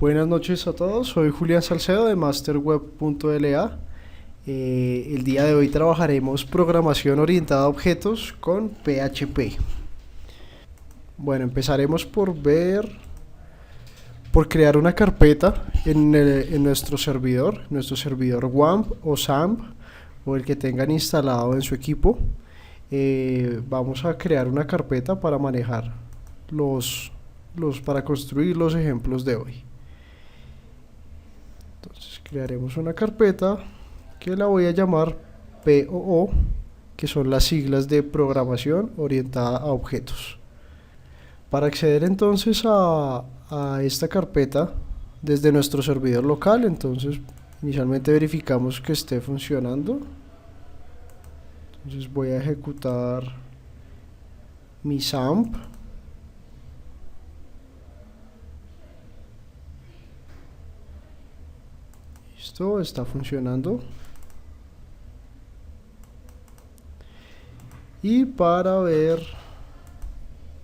Buenas noches a todos, soy Julián Salcedo de masterweb.la. El día de hoy trabajaremos programación orientada a objetos con PHP. Bueno, empezaremos por crear una carpeta en nuestro servidor WAMP o SAMP o el que tengan instalado en su equipo. Vamos a crear una carpeta para manejar para construir los ejemplos de hoy. Entonces crearemos una carpeta que la voy a llamar POO, que son las siglas de programación orientada a objetos. Para acceder entonces a esta carpeta desde nuestro servidor local, entonces inicialmente verificamos que esté funcionando. Entonces voy a ejecutar mi SAMP. Listo, está funcionando. Y para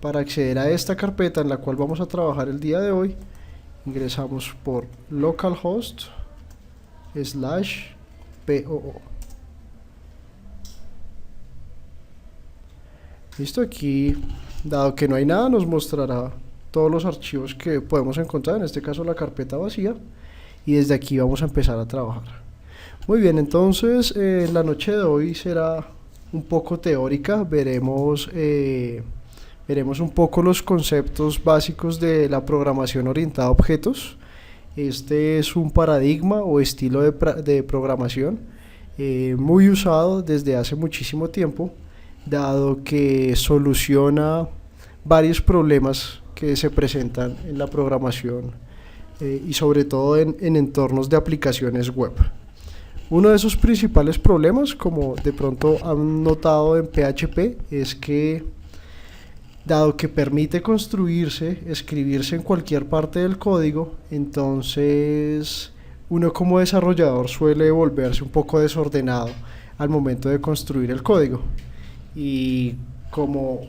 acceder a esta carpeta en la cual vamos a trabajar el día de hoy, ingresamos por localhost/POO. Listo, aquí, dado que no hay nada, nos mostrará todos los archivos que podemos encontrar, en este caso la carpeta vacía, y desde aquí vamos a empezar a trabajar. Muy bien, entonces la noche de hoy será un poco teórica. Veremos un poco los conceptos básicos de la programación orientada a objetos. Este es un paradigma o estilo de programación muy usado desde hace muchísimo tiempo, dado que soluciona varios problemas que se presentan en la programación y sobre todo en entornos de aplicaciones web. Uno de esos principales problemas, como de pronto han notado en PHP, es que dado que permite escribirse en cualquier parte del código, entonces uno como desarrollador suele volverse un poco desordenado al momento de construir el código. Y como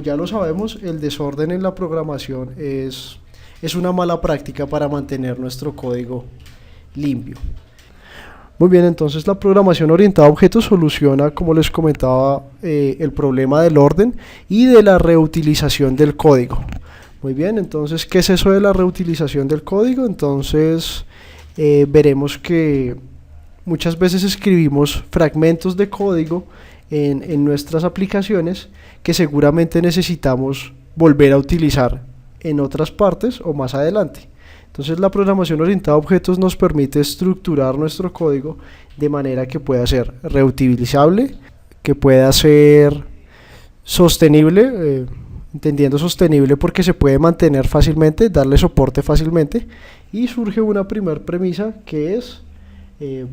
ya lo sabemos, el desorden en la programación es una mala práctica para mantener nuestro código limpio. Muy bien, entonces la programación orientada a objetos soluciona, como les comentaba, el problema del orden y de la reutilización del código. Muy bien, entonces, ¿qué es eso de la reutilización del código? Entonces, veremos que muchas veces escribimos fragmentos de código en nuestras aplicaciones que seguramente necesitamos volver a utilizar en otras partes o más adelante. Entonces la programación orientada a objetos nos permite estructurar nuestro código de manera que pueda ser reutilizable, que pueda ser sostenible, entendiendo sostenible porque se puede mantener fácilmente, darle soporte fácilmente, y surge una primera premisa que es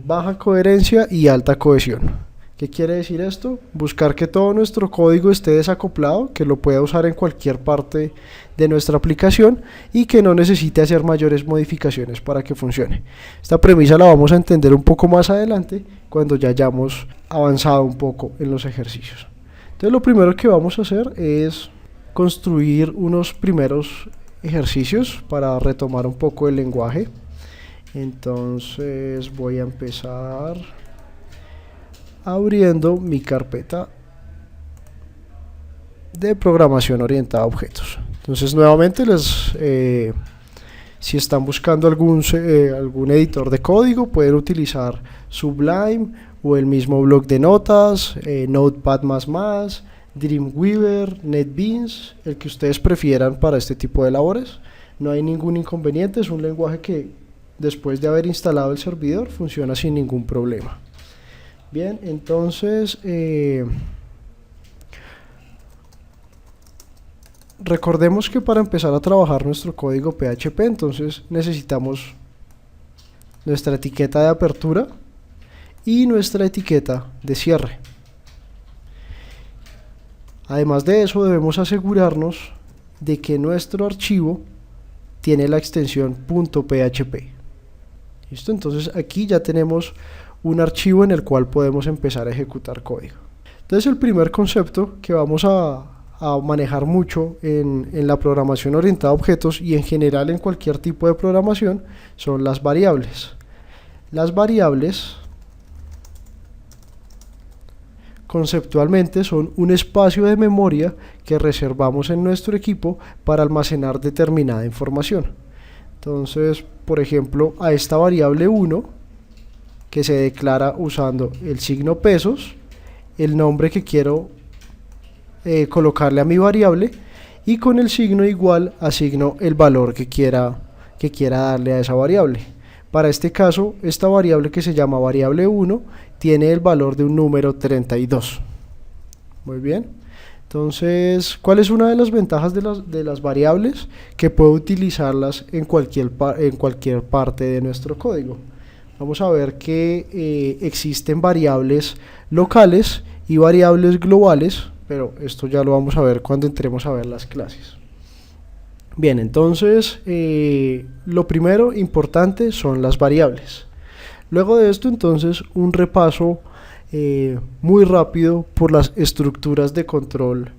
baja coherencia y alta cohesión. ¿Qué quiere decir esto? Buscar que todo nuestro código esté desacoplado, que lo pueda usar en cualquier parte de nuestra aplicación y que no necesite hacer mayores modificaciones para que funcione. Esta premisa la vamos a entender un poco más adelante cuando ya hayamos avanzado un poco en los ejercicios. Entonces lo primero que vamos a hacer es construir unos primeros ejercicios para retomar un poco el lenguaje. Entonces voy a empezar abriendo mi carpeta de programación orientada a objetos. Entonces nuevamente si están buscando algún editor de código, pueden utilizar Sublime o el mismo bloc de notas, Notepad++, Dreamweaver, NetBeans, el que ustedes prefieran para este tipo de labores. No hay ningún inconveniente, es un lenguaje que después de haber instalado el servidor funciona sin ningún problema. Bien, entonces recordemos que para empezar a trabajar nuestro código PHP, entonces necesitamos nuestra etiqueta de apertura y nuestra etiqueta de cierre. Además de eso, debemos asegurarnos de que nuestro archivo tiene la extensión .php. ¿Listo? Entonces aquí ya tenemos un archivo en el cual podemos empezar a ejecutar código. Entonces el primer concepto que vamos a a manejar mucho en la programación orientada a objetos y en general en cualquier tipo de programación son las variables. Las variables conceptualmente son un espacio de memoria que reservamos en nuestro equipo para almacenar determinada información. Entonces, por ejemplo, a esta variable 1, que se declara usando el signo pesos, el nombre que quiero colocarle a mi variable, y con el signo igual asigno el valor que quiera darle a esa variable. Para este caso, esta variable que se llama variable 1 tiene el valor de un número 32. Muy bien. Entonces, ¿cuál es una de las ventajas de las variables? Que puedo utilizarlas en cualquier parte de nuestro código. Vamos a ver que existen variables locales y variables globales, pero esto ya lo vamos a ver cuando entremos a ver las clases. Bien, entonces lo primero importante son las variables. Luego de esto, entonces, un repaso muy rápido por las estructuras de control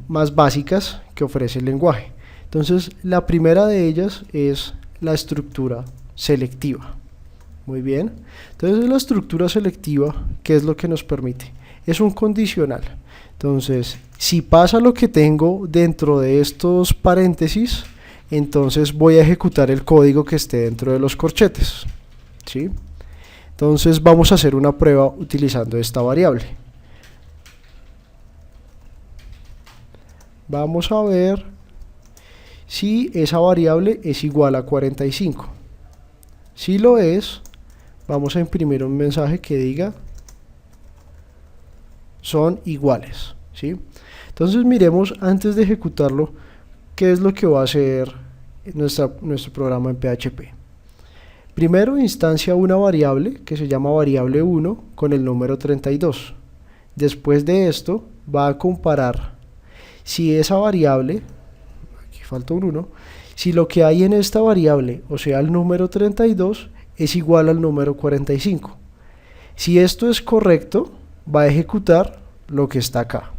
más básicas que ofrece el lenguaje. Entonces, la primera de ellas es la estructura selectiva. Muy bien. Entonces, la estructura selectiva, ¿qué es lo que nos permite? Es un condicional. Entonces, si pasa lo que tengo dentro de estos paréntesis, entonces voy a ejecutar el código que esté dentro de los corchetes, ¿sí? Entonces vamos a hacer una prueba utilizando esta variable. Vamos a ver si esa variable es igual a 45. Si lo es, vamos a imprimir un mensaje que diga son iguales, ¿sí? Entonces miremos antes de ejecutarlo qué es lo que va a hacer nuestro programa en PHP. Primero instancia una variable que se llama variable 1 con el número 32. Después de esto va a comparar si esa variable, aquí falta un 1, si lo que hay en esta variable, o sea el número 32, es igual al número 45. Si esto es correcto, va a ejecutar lo que está acá.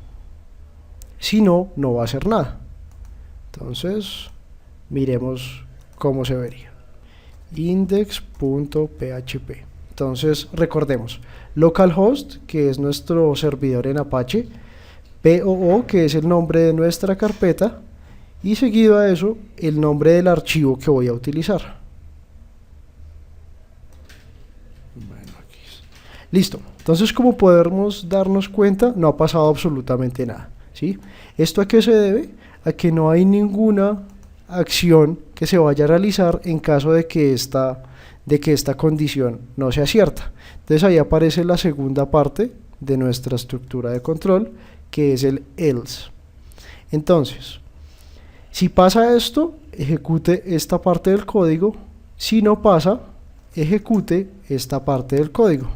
Si no, no va a hacer nada. Entonces, miremos cómo se vería. Index.php. Entonces, recordemos, localhost, que es nuestro servidor en Apache, POO, que es el nombre de nuestra carpeta, y seguido a eso, el nombre del archivo que voy a utilizar. Listo. Entonces, como podemos darnos cuenta, no ha pasado absolutamente nada, ¿sí? ¿Esto a qué se debe? A que no hay ninguna acción que se vaya a realizar en caso de que esta condición no sea cierta. Entonces ahí aparece la segunda parte de nuestra estructura de control, que es el else. Entonces, si pasa esto, ejecute esta parte del código. Si no pasa, ejecute esta parte del código.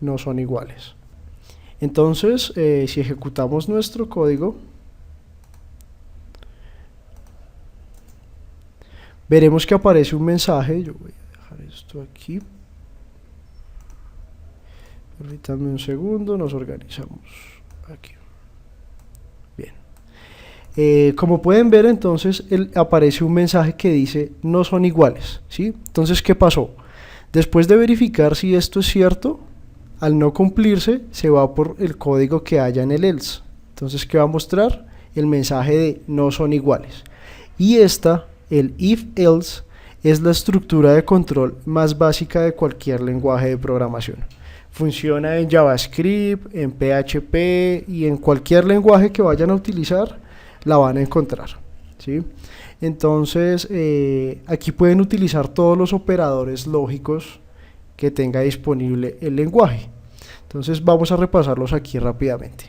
No son iguales. Entonces, si ejecutamos nuestro código, veremos que aparece un mensaje. Yo voy a dejar esto aquí. Permítanme un segundo, nos organizamos aquí. Bien. Como pueden ver, entonces aparece un mensaje que dice no son iguales, ¿sí? Entonces, ¿qué pasó? Después de verificar si esto es cierto, al no cumplirse, se va por el código que haya en el else. Entonces, ¿qué va a mostrar? El mensaje de no son iguales. Y el if else, es la estructura de control más básica de cualquier lenguaje de programación. Funciona en JavaScript, en PHP y en cualquier lenguaje que vayan a utilizar, la van a encontrar, ¿sí? Entonces, aquí pueden utilizar todos los operadores lógicos que tenga disponible el lenguaje. Entonces vamos a repasarlos aquí rápidamente.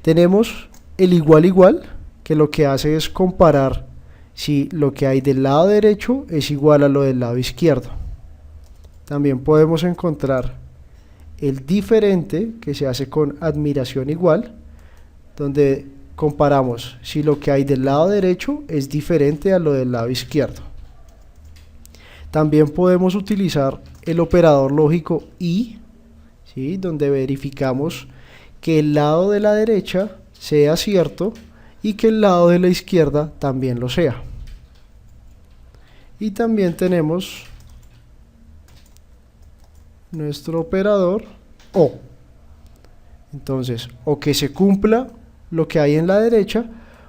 Tenemos el igual, que lo que hace es comparar si lo que hay del lado derecho es igual a lo del lado izquierdo. También podemos encontrar el diferente, que se hace con admiración igual, donde comparamos si lo que hay del lado derecho es diferente a lo del lado izquierdo. También podemos utilizar el operador lógico y, ¿sí? Donde verificamos que el lado de la derecha sea cierto y que el lado de la izquierda también lo sea. Y también tenemos nuestro operador o. Entonces, o que se cumpla lo que hay en la derecha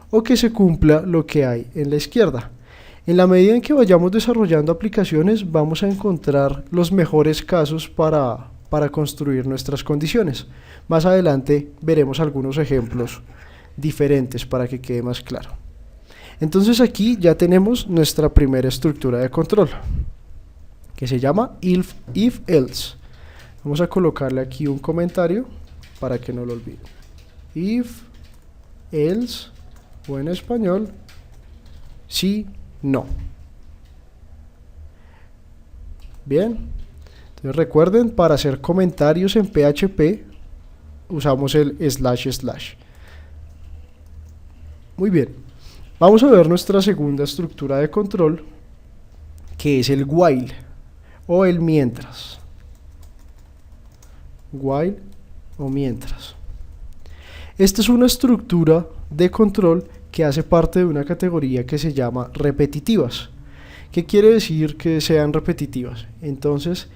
o que se cumpla lo que hay en la izquierda. En la medida en que vayamos desarrollando aplicaciones, vamos a encontrar los mejores casos para construir nuestras condiciones. Más adelante veremos algunos ejemplos diferentes para que quede más claro. Entonces aquí ya tenemos nuestra primera estructura de control, que se llama if-else. Vamos a colocarle aquí un comentario para que no lo olviden. If, else, o en español, si, no. Bien, entonces recuerden, para hacer comentarios en PHP usamos el // Muy bien, vamos a ver nuestra segunda estructura de control, que es el while o el mientras. While o mientras. Esta es una estructura de control que hace parte de una categoría que se llama repetitivas. ¿Qué quiere decir que sean repetitivas? Entonces,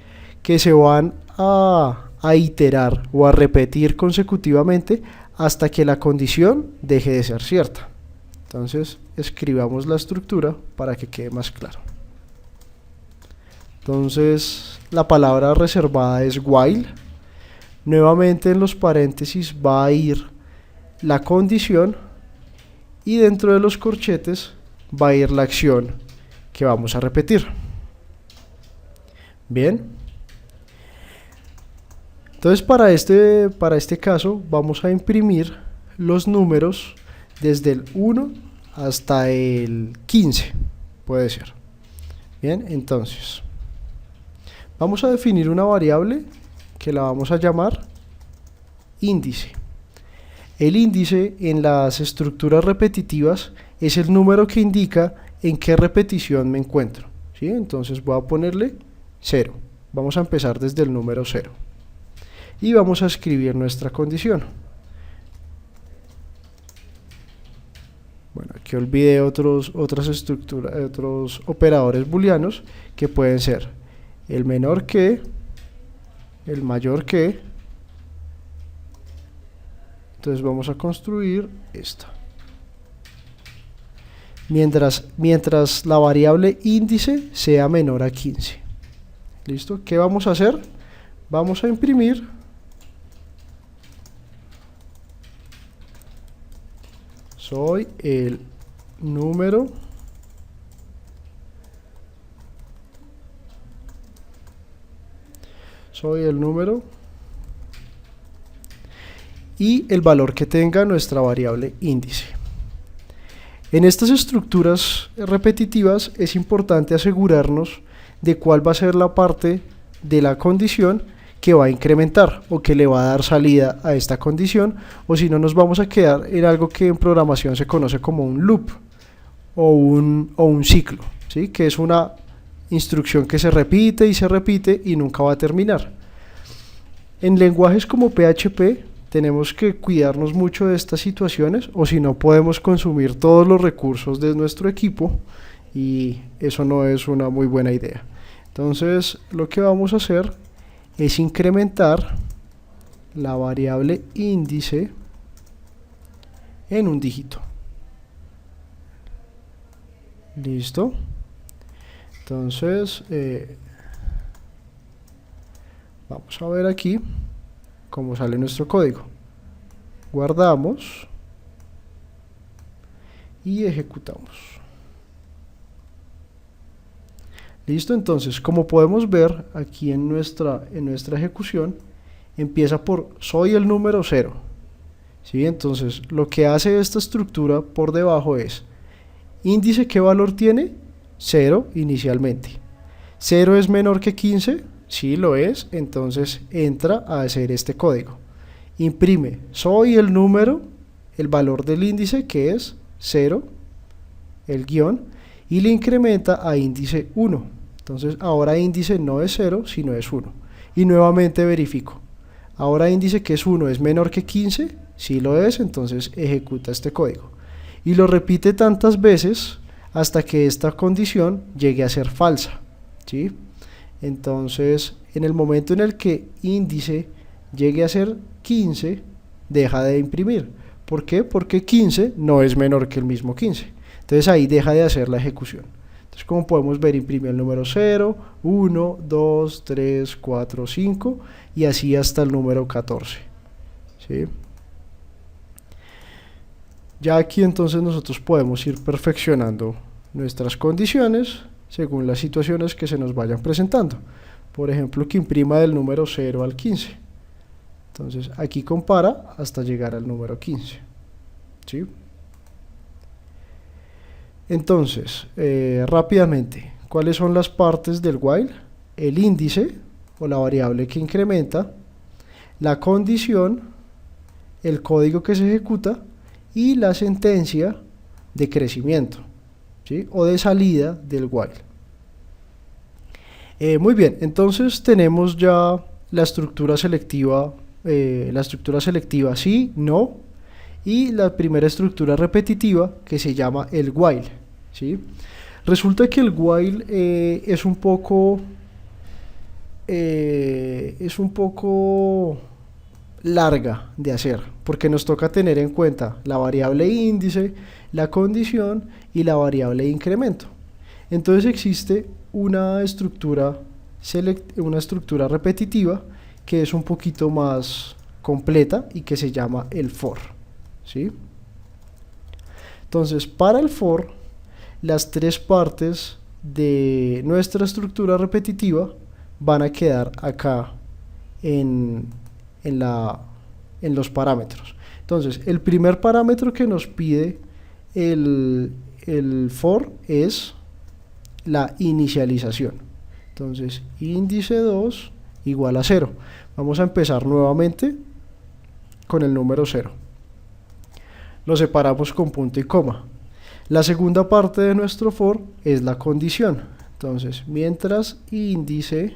que se van a iterar o a repetir consecutivamente hasta que la condición deje de ser cierta. Entonces, escribamos la estructura para que quede más claro. Entonces, la palabra reservada es while. Nuevamente en los paréntesis va a ir la condición y dentro de los corchetes va a ir la acción que vamos a repetir. Bien. Entonces para este caso vamos a imprimir los números desde el 1 hasta el 15, puede ser. Bien, entonces vamos a definir una variable que la vamos a llamar índice. El índice en las estructuras repetitivas es el número que indica en qué repetición me encuentro, ¿sí? Entonces voy a ponerle 0. Vamos a empezar desde el número 0. Y vamos a escribir nuestra condición. Bueno, aquí olvidé otros operadores booleanos que pueden ser el menor que, el mayor que. Entonces vamos a construir esta. Mientras la variable índice sea menor a 15. ¿Listo? ¿Qué vamos a hacer? Vamos a imprimir soy el número y el valor que tenga nuestra variable índice. En estas estructuras repetitivas es importante asegurarnos de cuál va a ser la parte de la condición que va a incrementar o que le va a dar salida a esta condición, o si no nos vamos a quedar en algo que en programación se conoce como un loop o un ciclo, ¿sí? Que es una instrucción que se repite y nunca va a terminar. En lenguajes como PHP tenemos que cuidarnos mucho de estas situaciones, o si no podemos consumir todos los recursos de nuestro equipo y eso no es una muy buena idea. Entonces lo que vamos a hacer es incrementar la variable índice en un dígito. Listo. Entonces vamos a ver aquí cómo sale nuestro código. Guardamos y ejecutamos. Listo, entonces como podemos ver aquí en nuestra ejecución empieza por soy el número 0, ¿sí? Entonces lo que hace esta estructura por debajo es índice, ¿qué valor tiene? 0 inicialmente. 0 es menor que 15, sí lo es, entonces entra a hacer este código. Imprime soy el número, el valor del índice que es 0, el guión, y le incrementa a índice 1. Entonces ahora índice no es 0, sino es 1. Y nuevamente verifico. Ahora índice que es 1 es menor que 15, si lo es, entonces ejecuta este código. Y lo repite tantas veces hasta que esta condición llegue a ser falsa, ¿sí? Entonces, en el momento en el que índice llegue a ser 15, deja de imprimir. ¿Por qué? Porque 15 no es menor que el mismo 15. Entonces ahí deja de hacer la ejecución. Entonces, como podemos ver, imprime el número 0, 1, 2, 3, 4, 5 y así hasta el número 14. ¿Sí? Ya aquí entonces nosotros podemos ir perfeccionando nuestras condiciones según las situaciones que se nos vayan presentando. Por ejemplo, que imprima del número 0 al 15. Entonces aquí compara hasta llegar al número 15. ¿Sí? Entonces, rápidamente, ¿cuáles son las partes del while? El índice o la variable que incrementa, la condición, el código que se ejecuta y la sentencia de crecimiento, ¿sí? O de salida del while. Muy bien, entonces tenemos ya la estructura selectiva sí, no, y la primera estructura repetitiva que se llama el while, ¿sí? Resulta que el while es un poco larga de hacer, porque nos toca tener en cuenta la variable índice, la condición y la variable de incremento. Entonces existe una estructura repetitiva que es un poquito más completa y que se llama el for, ¿sí? Entonces, para el for, las tres partes de nuestra estructura repetitiva van a quedar acá en los parámetros. Entonces, el primer parámetro que nos pide el for es la inicialización. Entonces, índice 2 igual a 0. Vamos a empezar nuevamente con el número 0. Lo separamos con punto y coma. La segunda parte de nuestro for es la condición. Entonces, mientras índice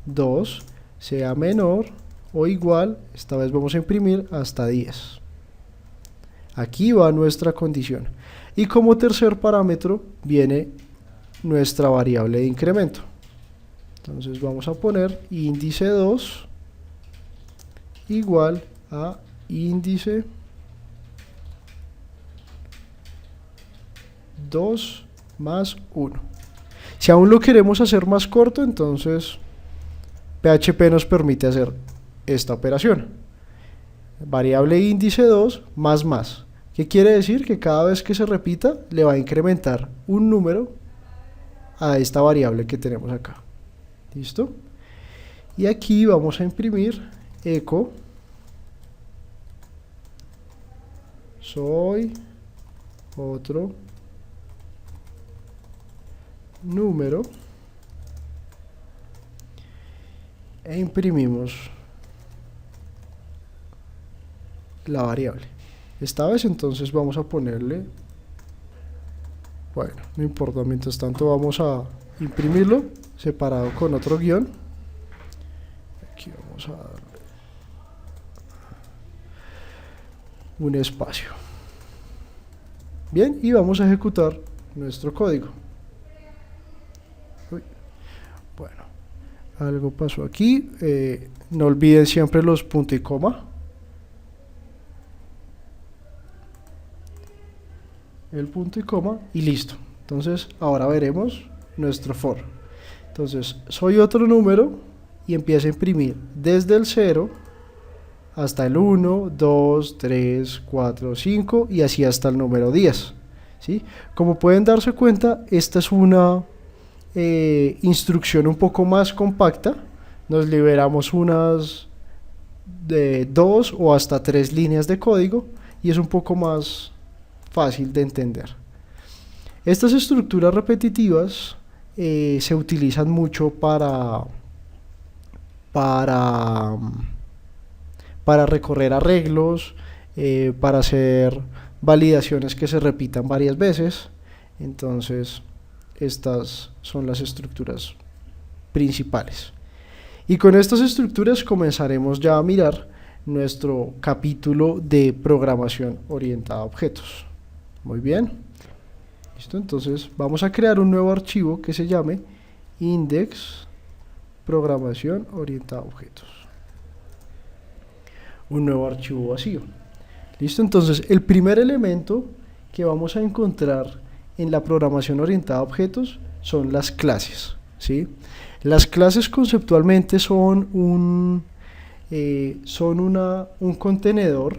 2 sea menor o igual, esta vez vamos a imprimir hasta 10. Aquí va nuestra condición. Y como tercer parámetro viene nuestra variable de incremento. Entonces vamos a poner índice 2 igual a índice 2 más 1. Si aún lo queremos hacer más corto, entonces PHP nos permite hacer esta operación. Variable índice 2 más más. ¿Qué quiere decir? Que cada vez que se repita le va a incrementar un número a esta variable que tenemos acá. ¿Listo? Y aquí vamos a imprimir echo soy otro número e imprimimos la variable. Esta vez entonces vamos a ponerle, bueno, no importa, mientras tanto vamos a imprimirlo separado con otro guión. Aquí vamos a darle un espacio. Bien, y vamos a ejecutar nuestro código. Uy. Bueno, algo pasó aquí. No olviden siempre los puntos y coma. El punto y coma y listo. Entonces ahora veremos nuestro for. Entonces soy otro número y empiezo a imprimir desde el 0 hasta el 1, 2, 3, 4, 5 y así hasta el número 10, ¿sí? Como pueden darse cuenta, esta es una instrucción un poco más compacta. Nos liberamos unas de 2 o hasta 3 líneas de código y es un poco más fácil de entender. Estas estructuras repetitivas se utilizan mucho para recorrer arreglos, para hacer validaciones que se repitan varias veces. Entonces estas son las estructuras principales. Y con estas estructuras comenzaremos ya a mirar nuestro capítulo de programación orientada a objetos. Muy bien. ¿Listo? Entonces vamos a crear un nuevo archivo que se llame index programación orientada a objetos. Un nuevo archivo vacío. ¿Listo? Entonces el primer elemento que vamos a encontrar en la programación orientada a objetos son las clases, ¿sí? Las clases conceptualmente son un contenedor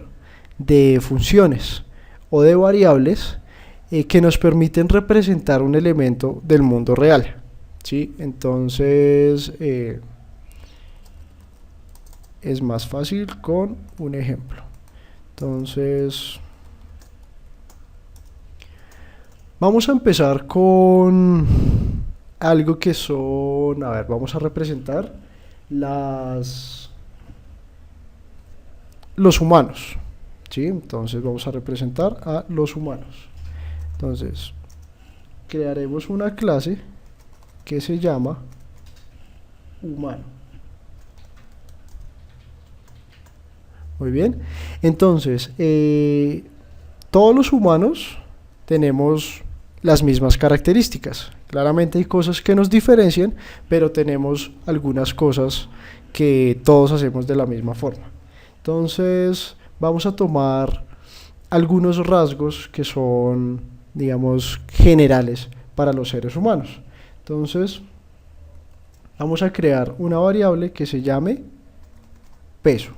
de funciones o de variables que nos permiten representar un elemento del mundo real, ¿sí? Entonces es más fácil con un ejemplo. Entonces vamos a empezar con algo que son, a ver, vamos a representar los humanos, ¿sí? Entonces vamos a representar a los humanos. Entonces crearemos una clase que se llama humano. Muy bien, entonces todos los humanos tenemos las mismas características. Claramente hay cosas que nos diferencian, pero tenemos algunas cosas que todos hacemos de la misma forma. Entonces vamos a tomar algunos rasgos que son, digamos, generales para los seres humanos. Entonces vamos a crear una variable que se llame peso.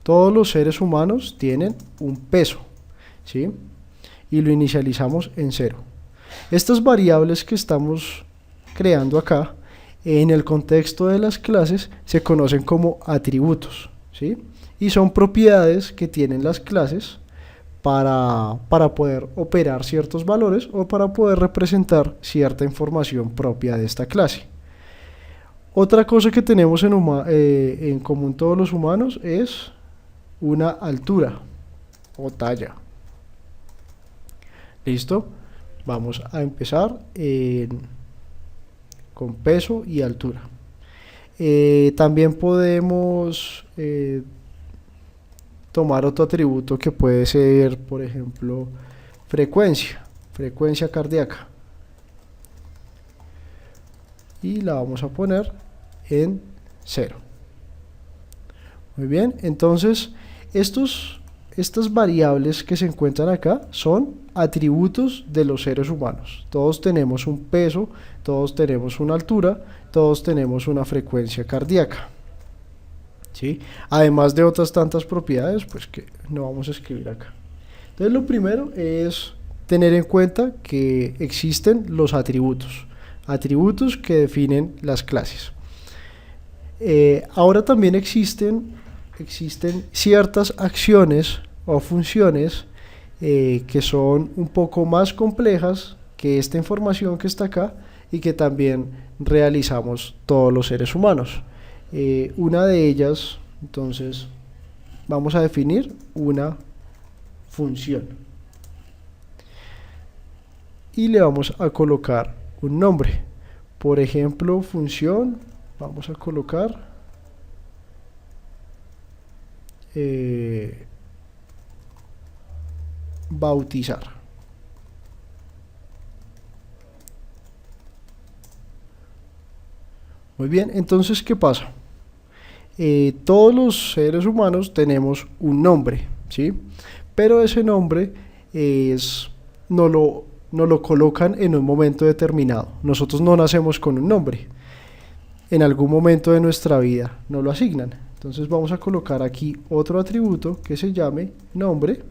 Todos los seres humanos tienen un peso, ¿sí? Y lo inicializamos en 0. Estas variables que estamos creando acá, en el contexto de las clases, se conocen como atributos, ¿sí? Y son propiedades que tienen las clases para poder operar ciertos valores o para poder representar cierta información propia de esta clase. Otra cosa que tenemos en común todos los humanos es una altura o talla. ¿Listo? Vamos a empezar con peso y altura. También podemos tomar otro atributo que puede ser, por ejemplo, frecuencia cardíaca. Y la vamos a poner en 0. Muy bien, entonces estas variables que se encuentran acá son atributos de los seres humanos. Todos tenemos un peso, todos tenemos una altura, todos tenemos una frecuencia cardíaca, ¿sí? Además de otras tantas propiedades, pues que no vamos a escribir acá. Entonces lo primero es tener en cuenta que existen los atributos que definen las clases. Ahora también existen ciertas acciones o funciones que son un poco más complejas que esta información que está acá y que también realizamos todos los seres humanos. Una de ellas, entonces, vamos a definir una función y le vamos a colocar un nombre. Por ejemplo, función, vamos a colocar bautizar. Muy bien, entonces, ¿qué pasa? Todos los seres humanos tenemos un nombre, ¿sí? Pero ese nombre no lo colocan en un momento determinado. Nosotros no nacemos con un nombre. En algún momento de nuestra vida nos lo asignan. Entonces vamos a colocar aquí otro atributo que se llame nombre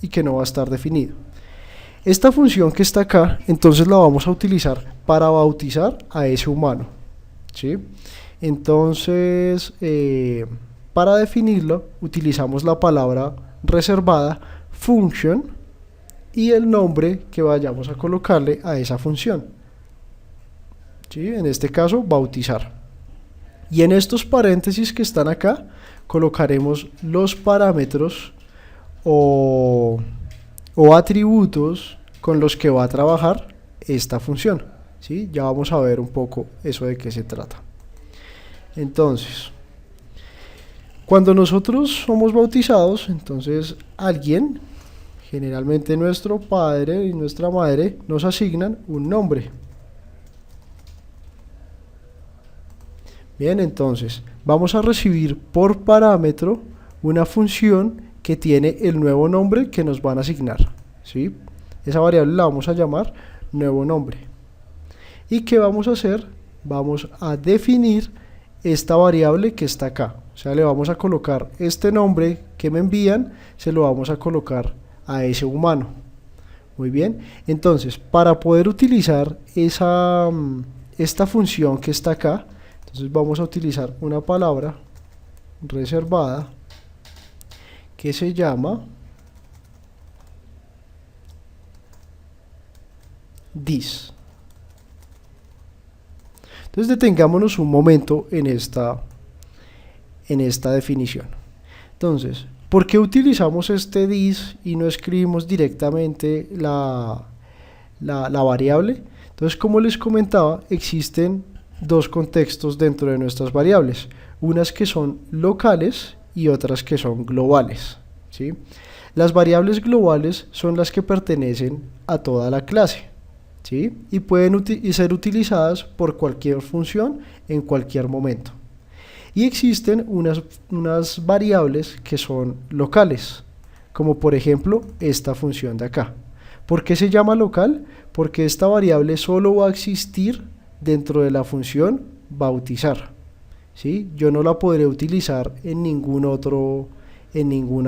y que no va a estar definido. Esta función que está acá, entonces la vamos a utilizar para bautizar a ese humano, ¿sí? Entonces, para definirlo, utilizamos la palabra reservada function y el nombre que vayamos a colocarle a esa función, ¿sí? En este caso, bautizar. Y en estos paréntesis que están acá, colocaremos los parámetros o atributos con los que va a trabajar esta función, ¿sí? Ya vamos a ver un poco eso de qué se trata. Entonces, cuando nosotros somos bautizados, entonces alguien, generalmente nuestro padre y nuestra madre, nos asignan un nombre. Bien, entonces vamos a recibir por parámetro una función que tiene el nuevo nombre que nos van a asignar, ¿sí? Esa variable la vamos a llamar nuevo nombre. ¿Y qué vamos a hacer? Vamos a definir esta variable que está acá. O sea, le vamos a colocar este nombre que me envían, se lo vamos a colocar a ese humano. Muy bien, entonces para poder utilizar esta función que está acá, entonces vamos a utilizar una palabra reservada que se llama this. Entonces detengámonos un momento en esta definición. Entonces, ¿por qué utilizamos este this y no escribimos directamente la variable? Entonces, como les comentaba, existen dos contextos dentro de nuestras variables, unas que son locales y otras que son globales, ¿sí? Las variables globales son las que pertenecen a toda la clase, ¿sí? Y pueden ser utilizadas por cualquier función en cualquier momento. Y existen unas variables que son locales, como por ejemplo esta función de acá. ¿Por qué se llama local? Porque esta variable solo va a existir dentro de la función bautizar, ¿sí? Yo no la podré utilizar en ninguna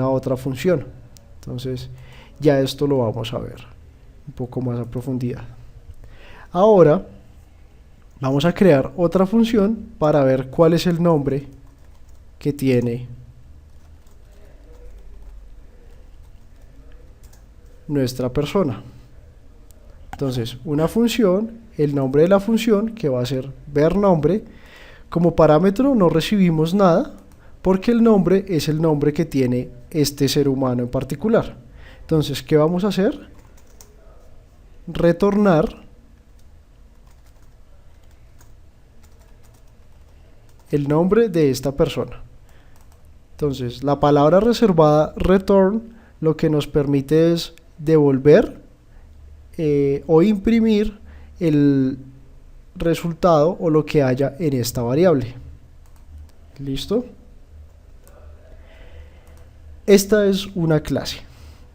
otra función. Entonces ya esto lo vamos a ver un poco más a profundidad. Ahora vamos a crear otra función para ver cuál es el nombre que tiene nuestra persona. Entonces, una función, el nombre de la función, que va a ser ver nombre. Como parámetro no recibimos nada, porque el nombre es el nombre que tiene este ser humano en particular. Entonces, ¿qué vamos a hacer? Retornar el nombre de esta persona. Entonces, la palabra reservada return lo que nos permite es devolver o imprimir el resultado o lo que haya en esta variable. ¿Listo? Esta es una clase.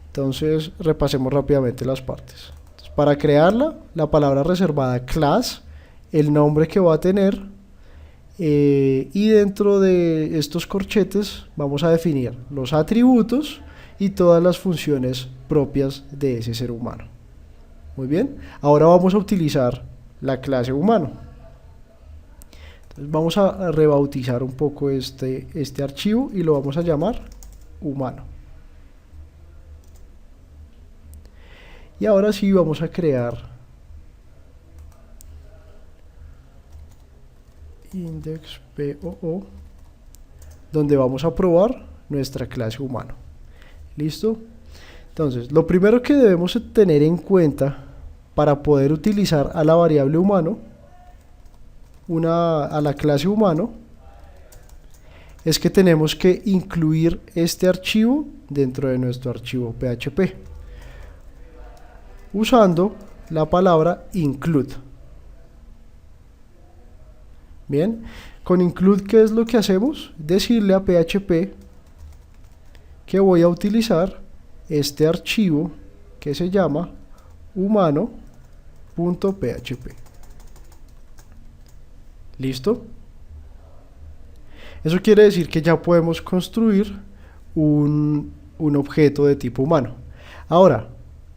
Entonces, repasemos rápidamente las partes. Entonces, para crearla, la palabra reservada class, el nombre que va a tener, y dentro de estos corchetes vamos a definir los atributos y todas las funciones propias de ese ser humano. Muy bien, ahora vamos a utilizar la clase humano. Entonces vamos a rebautizar un poco este archivo y lo vamos a llamar humano. Y ahora sí vamos a crear index.poo, donde vamos a probar nuestra clase humano. ¿Listo? Entonces, lo primero que debemos tener en cuenta para poder utilizar a la variable humano, a la clase humano, es que tenemos que incluir este archivo dentro de nuestro archivo PHP, usando la palabra include. Bien, con include, ¿qué es lo que hacemos? Decirle a PHP que voy a utilizar este archivo que se llama humano.php. ¿Listo? Eso quiere decir que ya podemos construir un objeto de tipo humano. Ahora,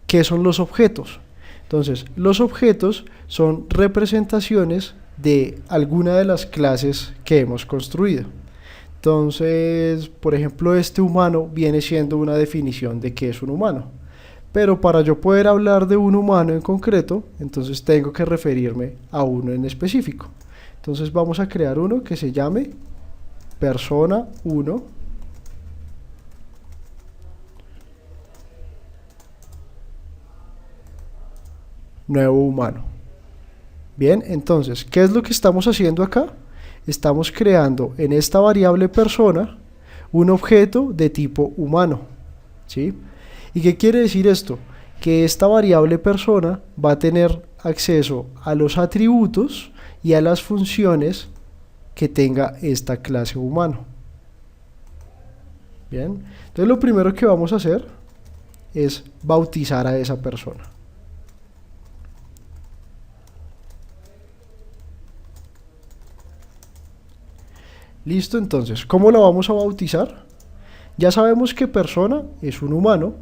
¿qué son los objetos? Entonces, los objetos son representaciones de alguna de las clases que hemos construido. Entonces, por ejemplo, este humano viene siendo una definición de qué es un humano. Pero para yo poder hablar de un humano en concreto, entonces tengo que referirme a uno en específico. Entonces vamos a crear uno que se llame persona 1 nuevo humano. Bien, entonces, ¿qué es lo que estamos haciendo acá? Estamos creando en esta variable persona un objeto de tipo humano, ¿sí? ¿Y qué quiere decir esto? Que esta variable persona va a tener acceso a los atributos y a las funciones que tenga esta clase humano. Bien, entonces lo primero que vamos a hacer es bautizar a esa persona. Listo, entonces, ¿cómo la vamos a bautizar? Ya sabemos que persona es un humano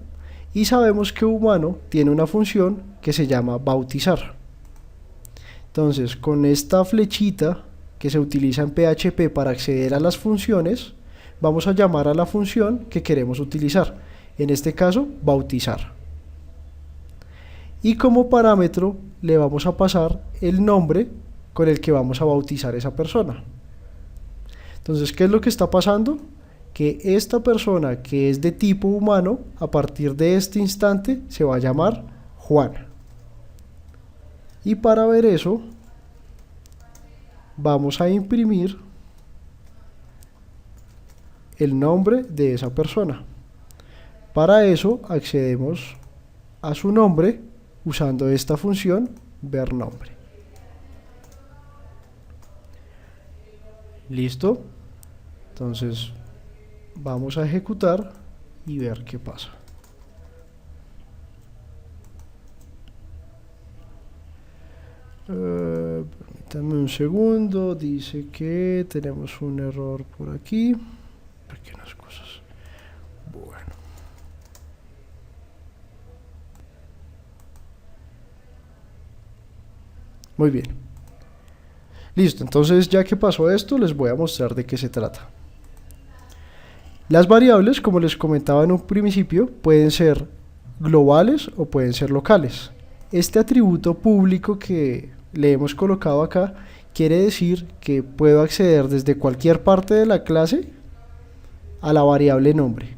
y sabemos que humano tiene una función que se llama bautizar. Entonces, con esta flechita que se utiliza en PHP para acceder a las funciones, vamos a llamar a la función que queremos utilizar, en este caso, bautizar. Y como parámetro le vamos a pasar el nombre con el que vamos a bautizar esa persona. Entonces, ¿qué es lo que está pasando? Que esta persona que es de tipo humano, a partir de este instante se va a llamar Juan. Y para ver eso, vamos a imprimir el nombre de esa persona. Para eso accedemos a su nombre usando esta función ver nombre. ¿Listo? Entonces vamos a ejecutar y ver qué pasa. Permítanme un segundo, dice que tenemos un error por aquí. Pequeñas cosas. Bueno. Muy bien. Listo, entonces ya que pasó esto, les voy a mostrar de qué se trata. Las variables, como les comentaba en un principio, pueden ser globales o pueden ser locales. Este atributo público que le hemos colocado acá quiere decir que puedo acceder desde cualquier parte de la clase a la variable nombre,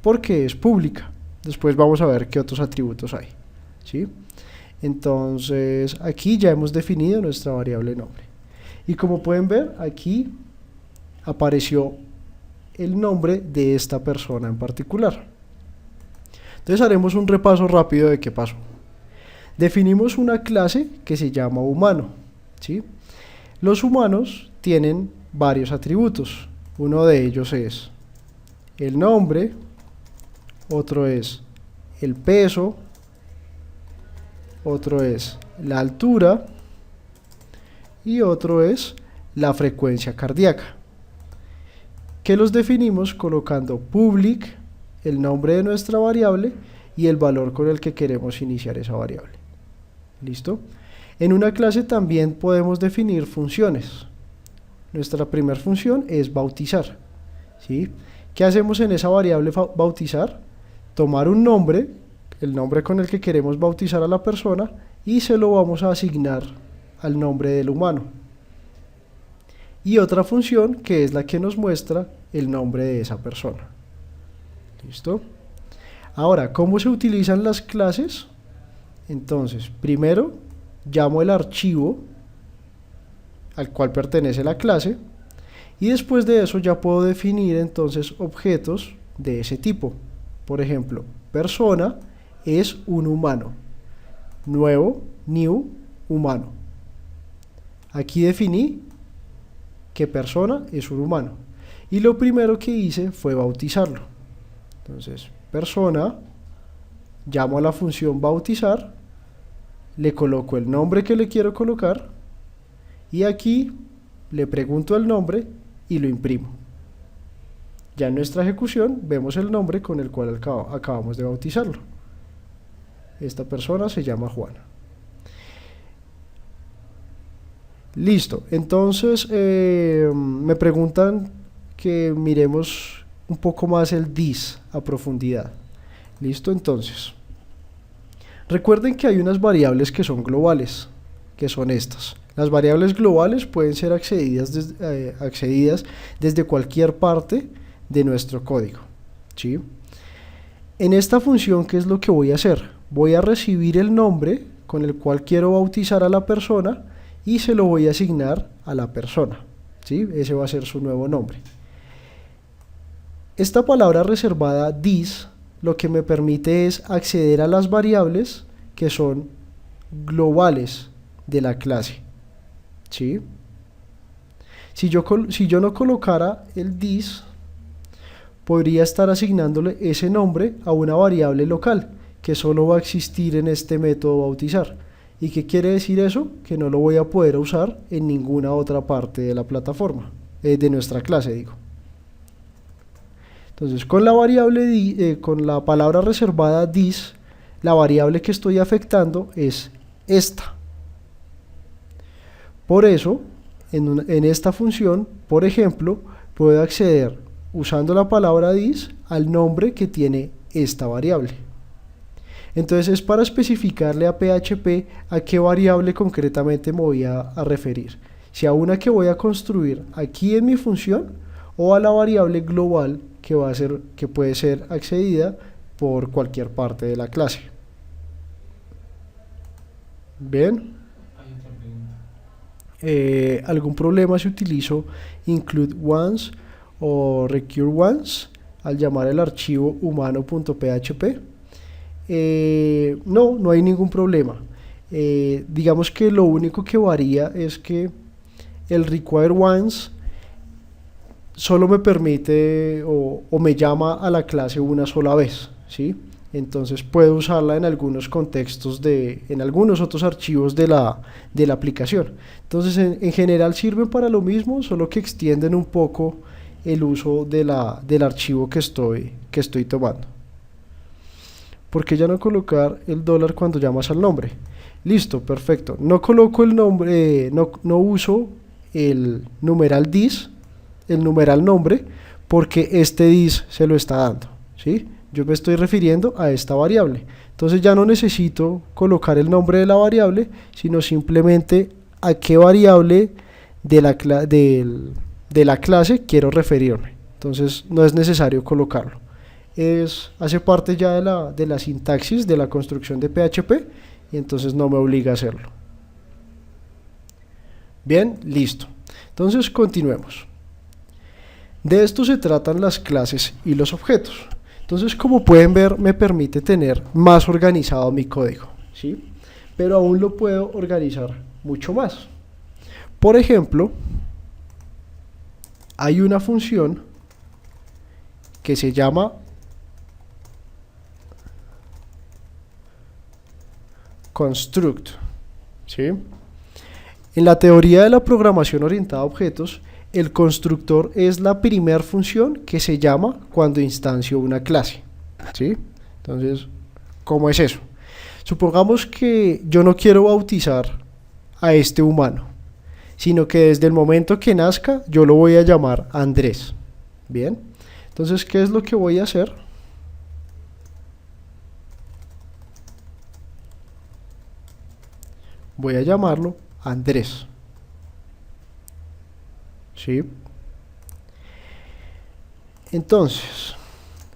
porque es pública. Después vamos a ver qué otros atributos hay, ¿sí? Entonces aquí ya hemos definido nuestra variable nombre. Y como pueden ver, aquí apareció el nombre de esta persona en particular. Entonces haremos un repaso rápido de qué pasó. Definimos una clase que se llama humano, ¿sí? Los humanos tienen varios atributos. Uno de ellos es el nombre, otro es el peso, otro es la altura y otro es la frecuencia cardíaca, que los definimos colocando public, el nombre de nuestra variable y el valor con el que queremos iniciar esa variable. ¿Listo? En una clase también podemos definir funciones. Nuestra primera función es bautizar, ¿sí? ¿Qué hacemos en esa variable bautizar? Tomar un nombre, el nombre con el que queremos bautizar a la persona, y se lo vamos a asignar al nombre del humano. Y otra función que es la que nos muestra el nombre de esa persona. ¿Listo? Ahora, ¿cómo se utilizan las clases? Entonces, primero llamo el archivo al cual pertenece la clase y después de eso ya puedo definir entonces objetos de ese tipo. Por ejemplo, persona es un humano. Nuevo, new, humano. Aquí definí que persona es un humano. Y lo primero que hice fue bautizarlo. Entonces, persona, llamo a la función bautizar, le coloco el nombre que le quiero colocar y aquí le pregunto el nombre y lo imprimo. Ya en nuestra ejecución vemos el nombre con el cual acabamos de bautizarlo. Esta persona se llama Juana. Listo, entonces me preguntan que miremos un poco más el this a profundidad. Listo, entonces recuerden que hay unas variables que son globales, que son estas. Las variables globales pueden ser accedidas desde cualquier parte de nuestro código, ¿sí? En esta función, ¿qué es lo que voy a hacer? Voy a recibir el nombre con el cual quiero bautizar a la persona y se lo voy a asignar a la persona, ¿sí? Ese va a ser su nuevo nombre. Esta palabra reservada this lo que me permite es acceder a las variables que son globales de la clase, ¿sí? Si yo no colocara el this, podría estar asignándole ese nombre a una variable local que solo va a existir en este método bautizar. ¿Y qué quiere decir eso? Que no lo voy a poder usar en ninguna otra parte de la plataforma, de nuestra clase, digo. Entonces, con la variable con la palabra reservada this, la variable que estoy afectando es esta. Por eso, en esta función, por ejemplo, puedo acceder usando la palabra this al nombre que tiene esta variable. Entonces es para especificarle a PHP a qué variable concretamente me voy a referir. Si a una que voy a construir aquí en mi función o a la variable global que puede ser accedida por cualquier parte de la clase. ¿Bien? ¿Algún problema si utilizo include once o recur once al llamar el archivo humano.php? No hay ningún problema. Digamos que lo único que varía es que el require once solo me permite o me llama a la clase una sola vez, ¿sí? Entonces puedo usarla en algunos contextos en algunos otros archivos de la aplicación. Entonces en general sirven para lo mismo, solo que extienden un poco el uso del archivo que estoy tomando. ¿Por qué ya no colocar el dólar cuando llamas al nombre? Listo, perfecto. No coloco el nombre, no uso el numeral this, el numeral nombre, porque este this se lo está dando, ¿sí? Yo me estoy refiriendo a esta variable. Entonces ya no necesito colocar el nombre de la variable, sino simplemente a qué variable de la clase quiero referirme. Entonces no es necesario colocarlo. Hace parte ya de la sintaxis de la construcción de PHP y entonces no me obliga a hacerlo. Bien, listo. Entonces continuemos. De esto se tratan las clases y los objetos. Entonces, como pueden ver, me permite tener más organizado mi código, ¿sí? Pero aún lo puedo organizar mucho más. Por ejemplo, hay una función que se llama construct, ¿sí? En la teoría de la programación orientada a objetos, el constructor es la primera función que se llama cuando instancio una clase, ¿sí? Entonces, ¿cómo es eso? Supongamos que yo no quiero bautizar a este humano, sino que desde el momento que nazca yo lo voy a llamar Andrés. Bien, entonces, ¿qué es lo que voy a hacer? Voy a llamarlo Andrés. ¿Sí? Entonces,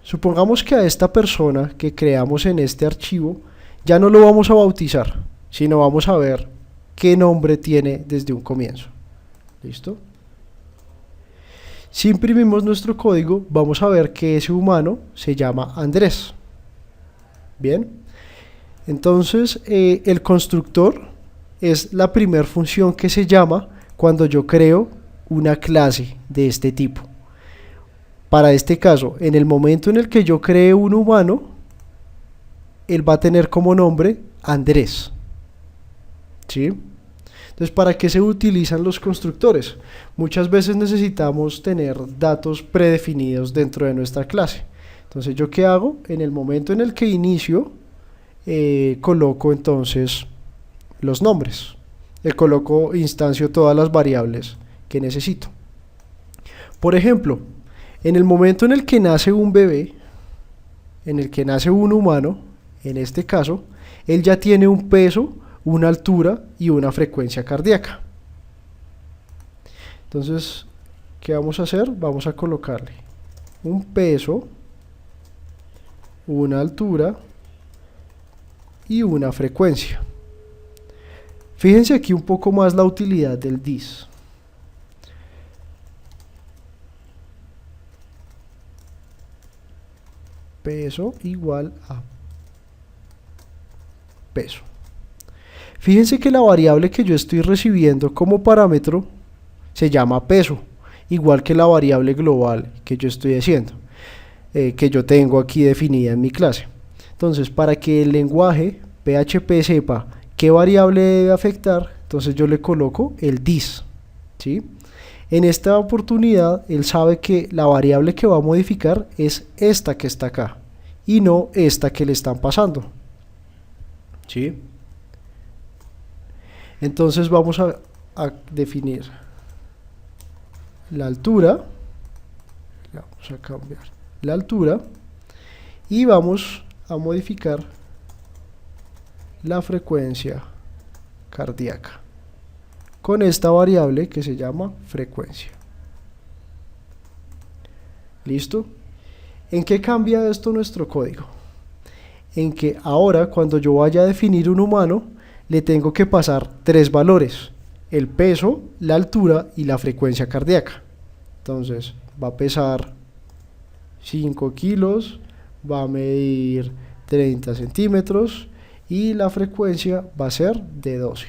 supongamos que a esta persona que creamos en este archivo ya no lo vamos a bautizar, sino vamos a ver qué nombre tiene desde un comienzo. ¿Listo? Si imprimimos nuestro código, vamos a ver que ese humano se llama Andrés. Bien, entonces el constructor es la primera función que se llama cuando yo creo una clase de este tipo. Para este caso, en el momento en el que yo cree un humano, él va a tener como nombre Andrés, ¿sí? Entonces, ¿para qué se utilizan los constructores? Muchas veces necesitamos tener datos predefinidos dentro de nuestra clase. Entonces, ¿yo qué hago? En el momento en el que inicio, coloco entonces los nombres. Instancio todas las variables que necesito. Por ejemplo, en el momento en el que nace un bebé, en el que nace un humano, en este caso, él ya tiene un peso, una altura y una frecuencia cardíaca. Entonces, ¿qué vamos a hacer? Vamos a colocarle un peso, una altura y una frecuencia. Fíjense aquí un poco más la utilidad del this. Peso igual a peso. Fíjense que la variable que yo estoy recibiendo como parámetro se llama peso, igual que la variable global que yo estoy haciendo, que yo tengo aquí definida en mi clase. Entonces, para que el lenguaje PHP sepa qué variable debe afectar, entonces yo le coloco el this, ¿sí? En esta oportunidad, él sabe que la variable que va a modificar es esta que está acá, y no esta que le están pasando, ¿sí? Entonces vamos a definir la altura, vamos a cambiar la altura, y vamos a modificar la frecuencia cardíaca con esta variable que se llama frecuencia. ¿Listo? ¿En qué cambia esto nuestro código? En que ahora cuando yo vaya a definir un humano, le tengo que pasar tres valores: el peso, la altura y la frecuencia cardíaca. Entonces va a pesar 5 kilos, va a medir 30 centímetros y la frecuencia va a ser de 12.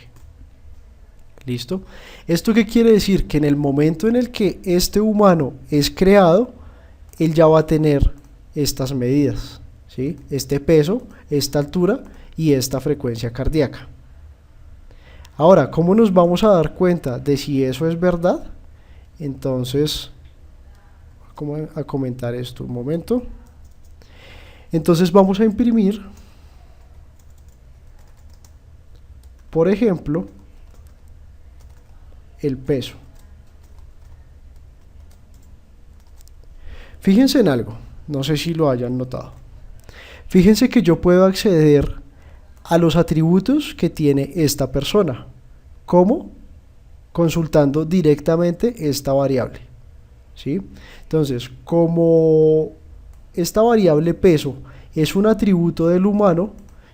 ¿Listo? ¿Esto qué quiere decir? Que en el momento en el que este humano es creado, él ya va a tener estas medidas, ¿sí? Este peso, esta altura y esta frecuencia cardíaca. Ahora, ¿cómo nos vamos a dar cuenta de si eso es verdad? Entonces, vamos a comentar esto un momento. Entonces vamos a imprimir, por ejemplo, el peso. Fíjense en algo, no sé si lo hayan notado. Fíjense que yo puedo acceder a los atributos que tiene esta persona. ¿Cómo? Consultando directamente esta variable, ¿sí? Entonces, como esta variable peso es un atributo del humano,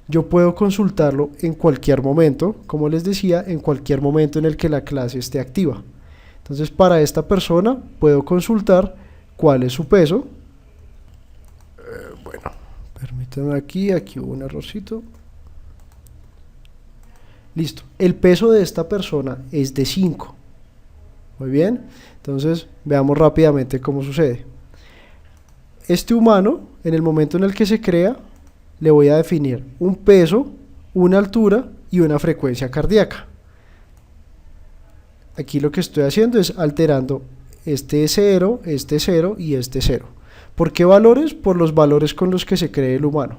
yo puedo consultarlo en cualquier momento, como les decía, en cualquier momento en el que la clase esté activa. Entonces, para esta persona puedo consultar cuál es su peso. Bueno, permítanme aquí hubo un errorcito. Listo, el peso de esta persona es de 5. Muy bien, entonces veamos rápidamente cómo sucede. Este humano, en el momento en el que se crea, le voy a definir un peso, una altura y una frecuencia cardíaca. Aquí lo que estoy haciendo es alterando este 0 y este 0. ¿Por qué valores? Por los valores con los que se cree el humano.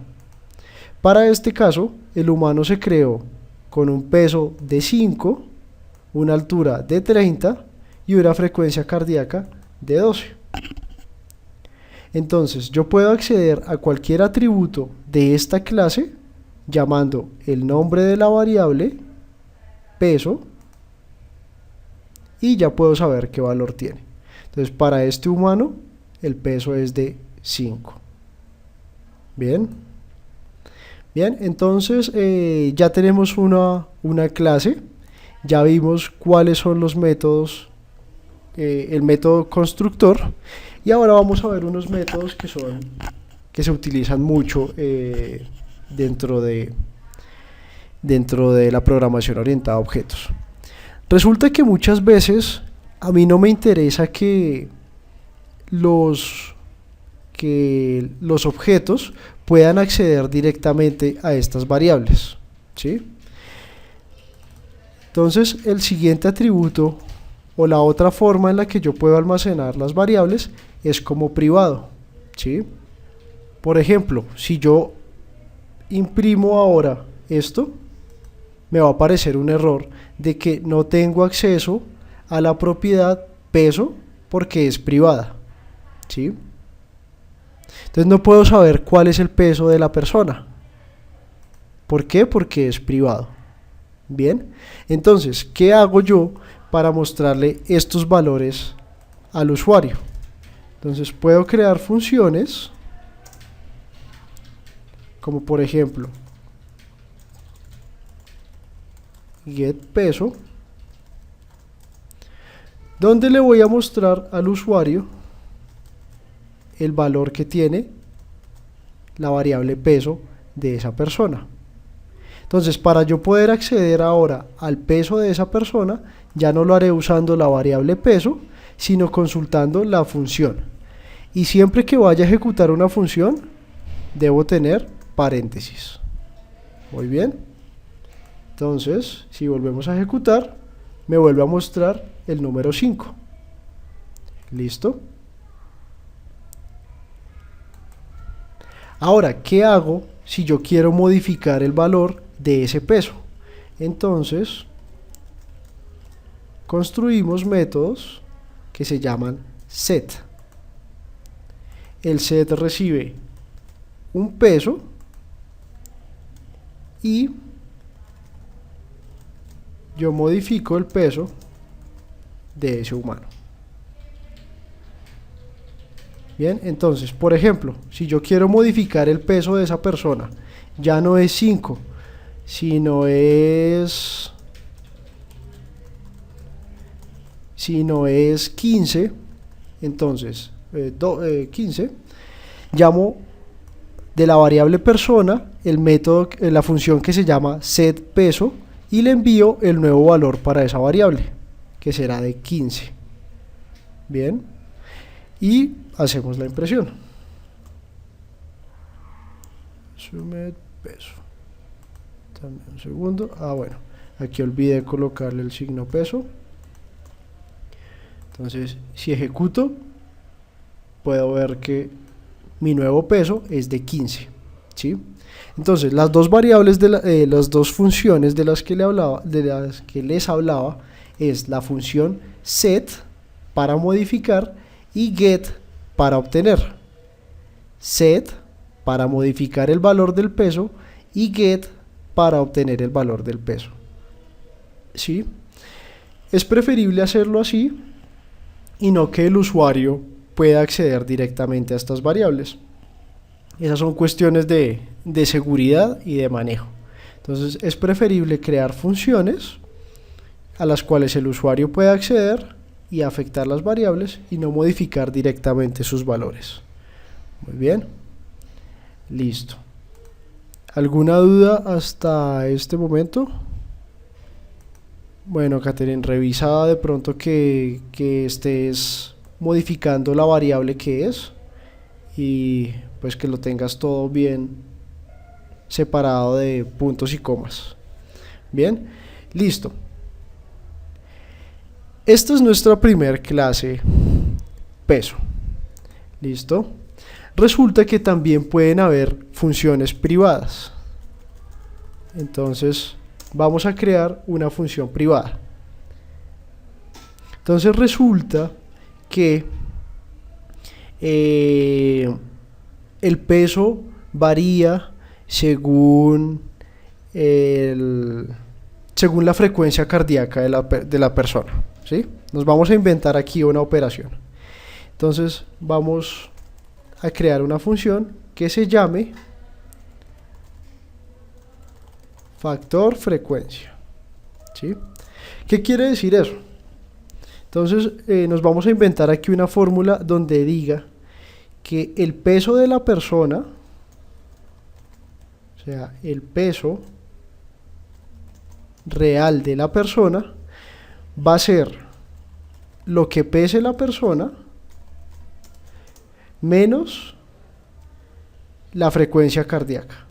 Para este caso, el humano se creó con un peso de 5, una altura de 30 y una frecuencia cardíaca de 12. Entonces yo puedo acceder a cualquier atributo de esta clase llamando el nombre de la variable peso y ya puedo saber qué valor tiene. Entonces para este humano el peso es de 5. Bien. Bien, entonces ya tenemos una clase, ya vimos cuáles son los métodos, el método constructor, y ahora vamos a ver unos métodos que se utilizan mucho dentro de la programación orientada a objetos. Resulta que muchas veces a mí no me interesa que los objetos puedan acceder directamente a estas variables, ¿sí? Entonces el siguiente atributo o la otra forma en la que yo puedo almacenar las variables es como privado, ¿sí? Por ejemplo, si yo imprimo ahora esto, me va a aparecer un error de que no tengo acceso a la propiedad peso porque es privada, ¿sí? Entonces no puedo saber cuál es el peso de la persona. ¿Por qué? Porque es privado. Bien, entonces, ¿qué hago yo para mostrarle estos valores al usuario? Entonces puedo crear funciones como por ejemplo get peso, donde le voy a mostrar al usuario el valor que tiene la variable peso de esa persona. Entonces, para yo poder acceder ahora al peso de esa persona, ya no lo haré usando la variable peso, sino consultando la función. Y siempre que vaya a ejecutar una función, debo tener paréntesis. Muy bien. Entonces, si volvemos a ejecutar, me vuelve a mostrar el número 5. ¿Listo? Ahora, ¿qué hago si yo quiero modificar el valor de ese peso? Entonces, construimos métodos que se llaman set. El set recibe un peso y yo modifico el peso de ese humano. Bien, entonces, por ejemplo, si yo quiero modificar el peso de esa persona, ya no es 5, sino es 15, entonces 15, llamo de la variable persona el método, la función que se llama setPeso, y le envío el nuevo valor para esa variable, que será de 15. Bien, y hacemos la impresión. Submit peso. También un segundo. Bueno, aquí olvidé colocarle el signo peso. Entonces, si ejecuto, puedo ver que mi nuevo peso es de 15. ¿Sí? Entonces, las dos variables las dos funciones de las que les hablaba es la función set para modificar y get para obtener. Set para modificar el valor del peso y get para obtener el valor del peso. ¿Sí? Es preferible hacerlo así y no que el usuario pueda acceder directamente a estas variables. Esas son cuestiones de seguridad y de manejo. Entonces es preferible crear funciones a las cuales el usuario pueda acceder y afectar las variables y no modificar directamente sus valores. Muy bien. Listo. ¿Alguna duda hasta este momento? Bueno, Catherine, revisa de pronto que estés modificando la variable que es y pues que lo tengas todo bien separado de puntos y comas. Bien, listo. Esta es nuestra primer clase peso. ¿Listo? Resulta que también pueden haber funciones privadas. Entonces, vamos a crear una función privada. Entonces resulta que el peso varía según la frecuencia cardíaca de la persona. ¿Sí? Nos vamos a inventar aquí una operación. Entonces vamos a crear una función que se llame factor frecuencia. ¿Sí? ¿Qué quiere decir eso? Entonces nos vamos a inventar aquí una fórmula donde diga que el peso de la persona, o sea, el peso real de la persona va a ser lo que pese la persona menos la frecuencia cardíaca.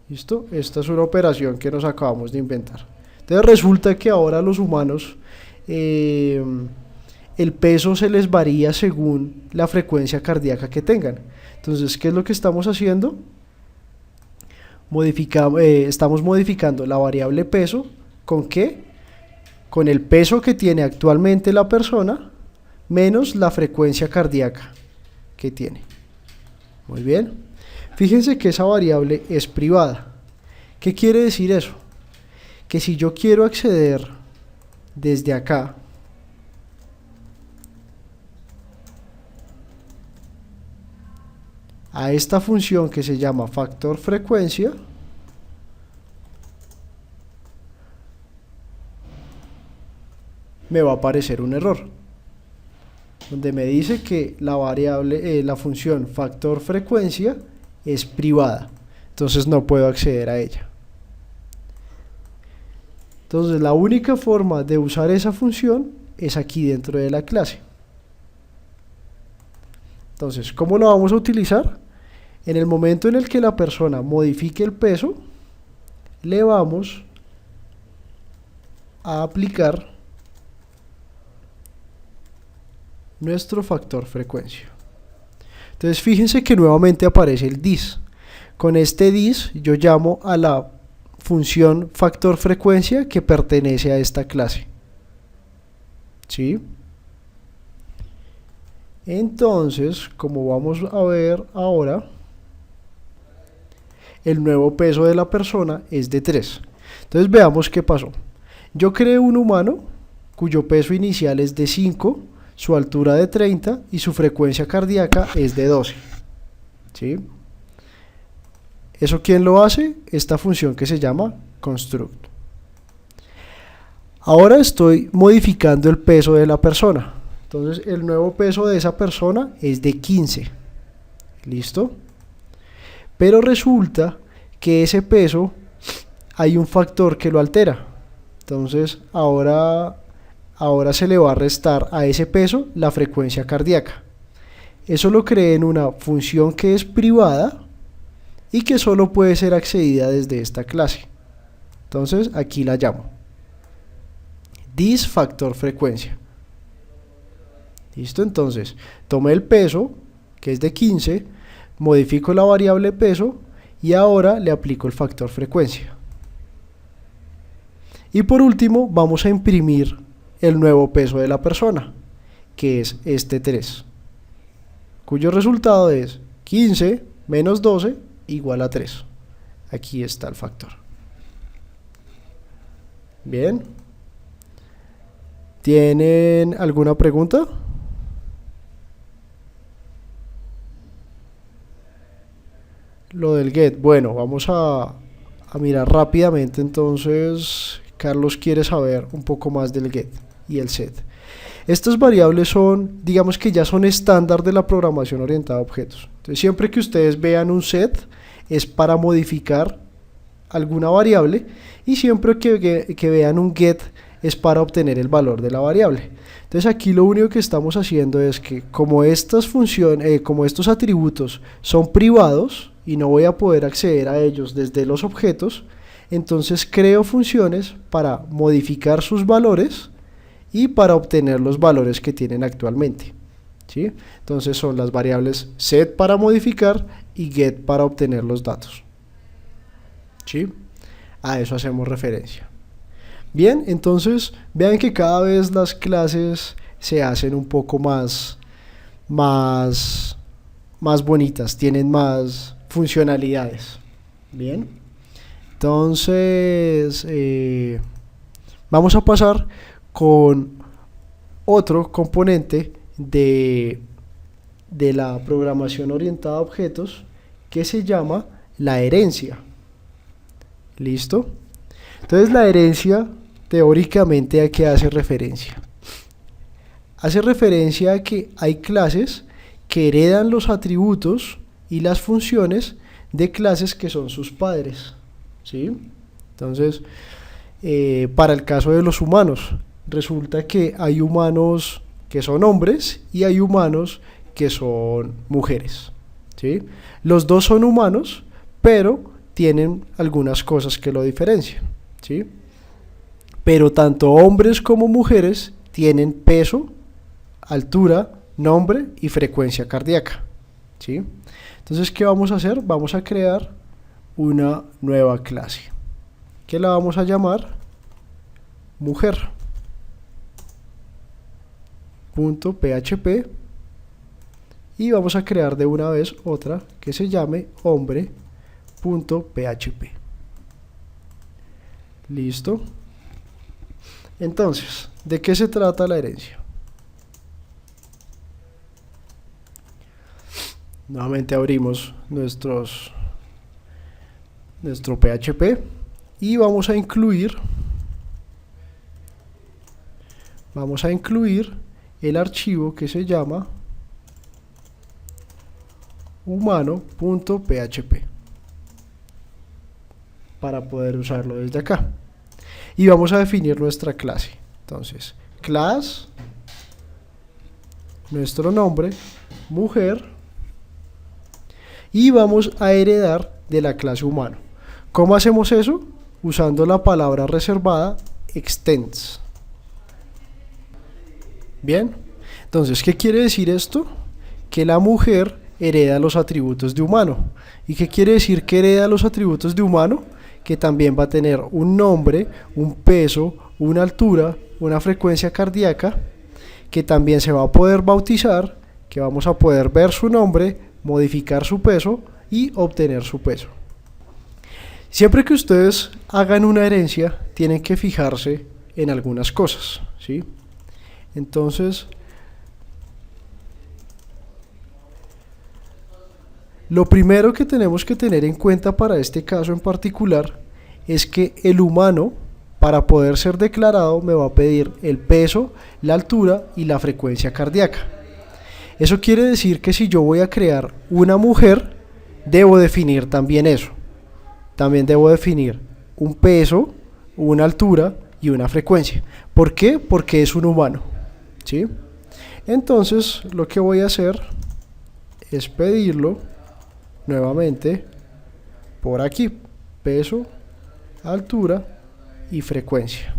¿Listo? Esta es una operación que nos acabamos de inventar. Entonces resulta que ahora los humanos el peso se les varía según la frecuencia cardíaca que tengan. Entonces, ¿qué es lo que estamos haciendo? Estamos modificando la variable peso. ¿Con qué? Con el peso que tiene actualmente la persona menos la frecuencia cardíaca que tiene. Muy bien. Fíjense que esa variable es privada. ¿Qué quiere decir eso? Que si yo quiero acceder desde acá a esta función que se llama factor frecuencia, me va a aparecer un error donde me dice que la variable, la función factor frecuencia es privada, entonces no puedo acceder a ella. Entonces la única forma de usar esa función es aquí dentro de la clase. Entonces, ¿cómo lo vamos a utilizar? En el momento en el que la persona modifique el peso, le vamos a aplicar nuestro factor frecuencia. Entonces fíjense que nuevamente aparece el dis. Con este dis yo llamo a la función factor frecuencia que pertenece a esta clase. ¿Sí? Entonces, como vamos a ver ahora, el nuevo peso de la persona es de 3. Entonces veamos qué pasó. Yo creé un humano cuyo peso inicial es de 5, su altura de 30 y su frecuencia cardíaca es de 12. ¿Sí? ¿Eso quién lo hace? Esta función que se llama construct. Ahora estoy modificando el peso de la persona. Entonces el nuevo peso de esa persona es de 15. ¿Listo? Pero resulta que ese peso hay un factor que lo altera. Entonces ahora se le va a restar a ese peso la frecuencia cardíaca. Eso lo creé en una función que es privada y que solo puede ser accedida desde esta clase. Entonces aquí la llamo this factor frecuencia. ¿Listo? Entonces tomé el peso, que es de 15, modifico la variable peso y ahora le aplico el factor frecuencia. Y por último vamos a imprimir el nuevo peso de la persona, que es este 3, cuyo resultado es 15 menos 12 igual a 3. Aquí está el factor. Bien. ¿Tienen alguna pregunta? Lo del get, bueno, vamos a mirar rápidamente. Entonces Carlos quiere saber un poco más del get y el set. Estas variables son, digamos que ya son estándar de la programación orientada a objetos. Entonces siempre que ustedes vean un set es para modificar alguna variable, y siempre que vean un get es para obtener el valor de la variable. Entonces aquí lo único que estamos haciendo es que como estas funciones, como estos atributos son privados y no voy a poder acceder a ellos desde los objetos, entonces creo funciones para modificar sus valores y para obtener los valores que tienen actualmente. ¿Sí? Entonces son las variables set para modificar y get para obtener los datos. ¿Sí? A eso hacemos referencia. Bien, entonces vean que cada vez las clases se hacen un poco más bonitas, tienen más funcionalidades. Bien, entonces vamos a pasar con otro componente de la programación orientada a objetos que se llama la herencia. ¿Listo? Entonces la herencia teóricamente ¿a qué hace referencia? Hace referencia a que hay clases que heredan los atributos y las funciones de clases que son sus padres. ¿Sí? Entonces, para el caso de los humanos, resulta que hay humanos que son hombres y hay humanos que son mujeres. ¿Sí? Los dos son humanos, pero tienen algunas cosas que lo diferencian. ¿Sí? Pero tanto hombres como mujeres tienen peso, altura, nombre y frecuencia cardíaca. ¿Sí? Entonces, ¿qué vamos a hacer? Vamos a crear una nueva clase que la vamos a llamar mujer.php y vamos a crear de una vez otra que se llame hombre.php. Listo. Entonces, ¿de qué se trata la herencia? Nuevamente abrimos nuestro PHP y vamos a incluir el archivo que se llama humano.php para poder usarlo desde acá. Y vamos a definir nuestra clase. Entonces, class, nuestro nombre, mujer, y vamos a heredar de la clase humano. ¿Cómo hacemos eso? Usando la palabra reservada extends. Bien, entonces, ¿qué quiere decir esto? Que la mujer hereda los atributos de humano. ¿Y qué quiere decir que hereda los atributos de humano? Que también va a tener un nombre, un peso, una altura, una frecuencia cardíaca, que también se va a poder bautizar, que vamos a poder ver su nombre, modificar su peso y obtener su peso. Siempre que ustedes hagan una herencia, tienen que fijarse en algunas cosas, ¿sí? Entonces, lo primero que tenemos que tener en cuenta para este caso en particular es que el humano, para poder ser declarado, me va a pedir el peso, la altura y la frecuencia cardíaca. Eso quiere decir que si yo voy a crear una mujer, debo definir también eso. También debo definir un peso, una altura y una frecuencia. ¿Por qué? Porque es un humano, ¿sí? Entonces, lo que voy a hacer es pedirlo nuevamente por aquí, peso, altura y frecuencia.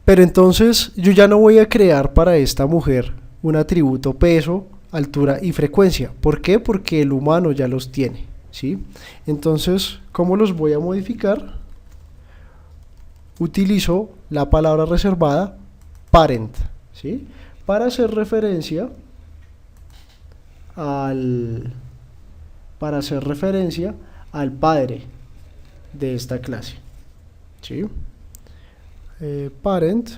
Pero entonces yo ya no voy a crear para esta mujer un atributo peso, altura y frecuencia. ¿Por qué? Porque el humano ya los tiene, ¿sí? Entonces, ¿cómo los voy a modificar? Utilizo la palabra reservada parent, ¿sí? Para hacer referencia al padre de esta clase, ¿sí? Parent,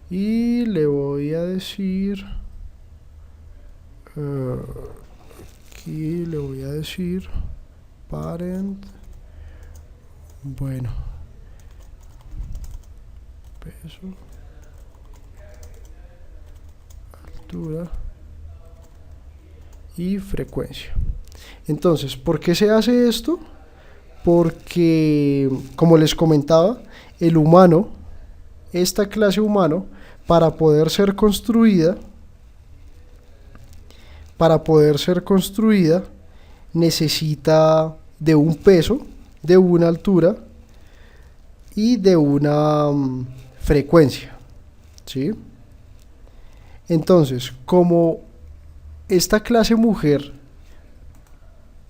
y le voy a decir aquí le voy a decir parent, bueno, peso, altura y frecuencia. Entonces, ¿por qué se hace esto? Porque, como les comentaba, el humano, esta clase humano, para poder ser construida, necesita de un peso, de una altura y de una frecuencia, ¿sí? Entonces, como esta clase mujer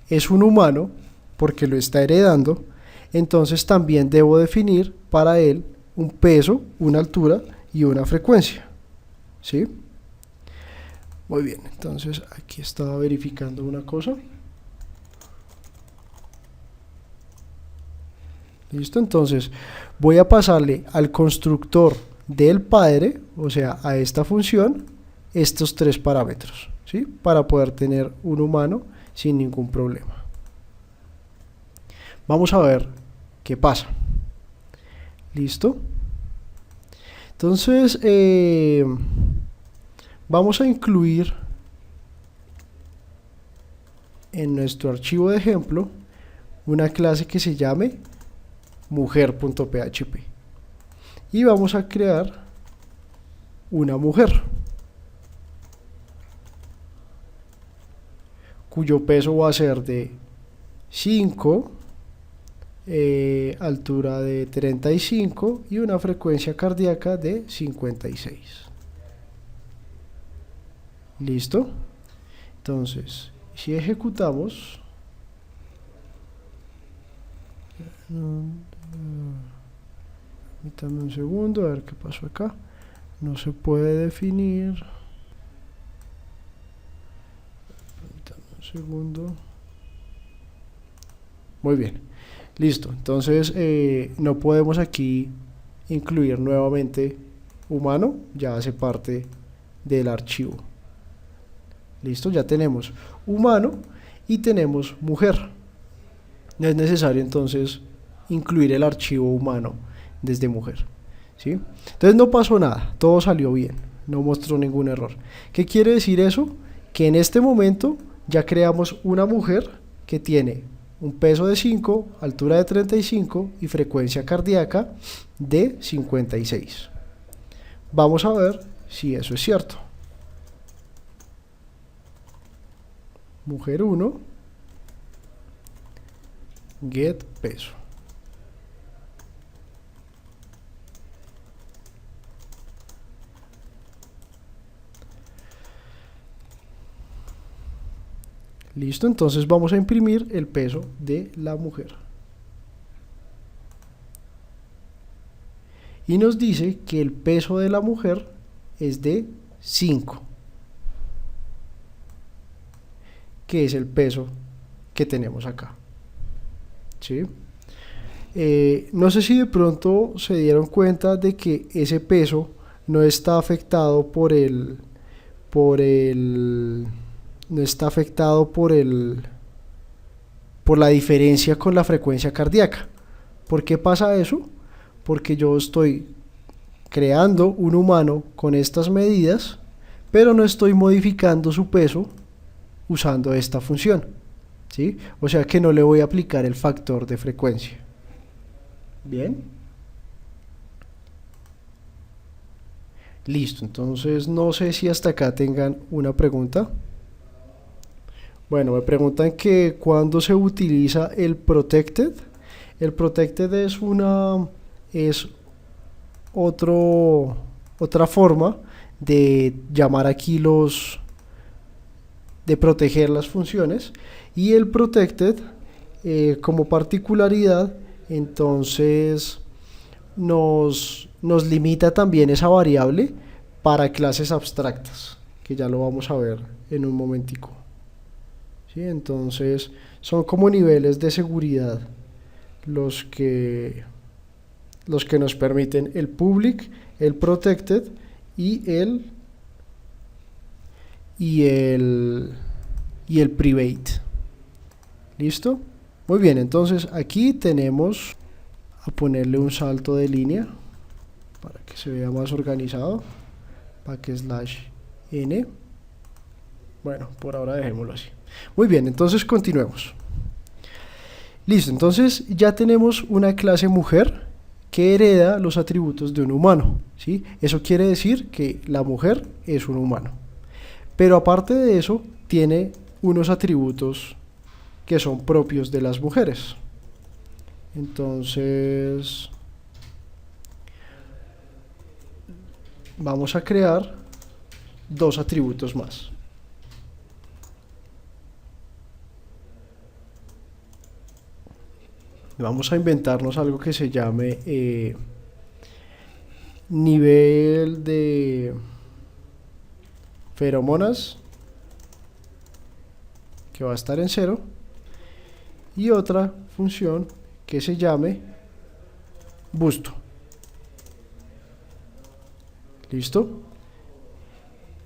es un humano, porque lo está heredando, entonces también debo definir para él un peso, una altura y una frecuencia, ¿sí? Muy bien, entonces aquí estaba verificando una cosa. Listo, entonces voy a pasarle al constructor del padre, o sea, a esta función, estos tres parámetros, ¿sí? Para poder tener un humano sin ningún problema. Vamos a ver qué pasa. ¿Listo? Entonces, vamos a incluir en nuestro archivo de ejemplo una clase que se llame mujer.php y vamos a crear una mujer cuyo peso va a ser de 5, altura de 35 y una frecuencia cardíaca de 56. ¿Listo? Entonces, si ejecutamos, permítame un segundo, a ver qué pasó acá. No se puede definir. Permítame un segundo. Muy bien. Listo, entonces no podemos aquí incluir nuevamente humano, ya hace parte del archivo. Listo, ya tenemos humano y tenemos mujer. No es necesario entonces incluir el archivo humano desde mujer, ¿sí? Entonces no pasó nada, todo salió bien, no mostró ningún error. ¿Qué quiere decir eso? Que en este momento ya creamos una mujer que tiene un peso de 5, altura de 35 y frecuencia cardíaca de 56. Vamos a ver si eso es cierto. Mujer 1, get peso. Listo, entonces vamos a imprimir el peso de la mujer. Y nos dice que el peso de la mujer es de 5, que es el peso que tenemos acá. ¿Sí? No sé si de pronto se dieron cuenta de que ese peso no está afectado no está afectado por la diferencia con la frecuencia cardíaca. ¿Por qué pasa eso? Porque yo estoy creando un humano con estas medidas, pero no estoy modificando su peso usando esta función, ¿sí? O sea que no le voy a aplicar el factor de frecuencia. Bien. Listo, entonces no sé si hasta acá tengan una pregunta. Bueno, me preguntan que cuándo se utiliza el protected. El protected es otra forma de llamar aquí de proteger las funciones, y el protected como particularidad entonces nos limita también esa variable para clases abstractas, que ya lo vamos a ver en un momentico. ¿Sí? Entonces son como niveles de seguridad los que nos permiten el public, el protected y el private. ¿Listo? Muy bien, entonces aquí tenemos a ponerle un salto de línea para que se vea más organizado, /n. Bueno, por ahora dejémoslo así. Muy bien, entonces continuemos. Listo, entonces ya tenemos una clase mujer que hereda los atributos de un humano, ¿sí? Eso quiere decir que la mujer es un humano. Pero aparte de eso, tiene unos atributos que son propios de las mujeres. Entonces, vamos a crear dos atributos más. Vamos a inventarnos algo que se llame nivel de feromonas, que va a estar en 0, y otra función que se llame busto. ¿Listo?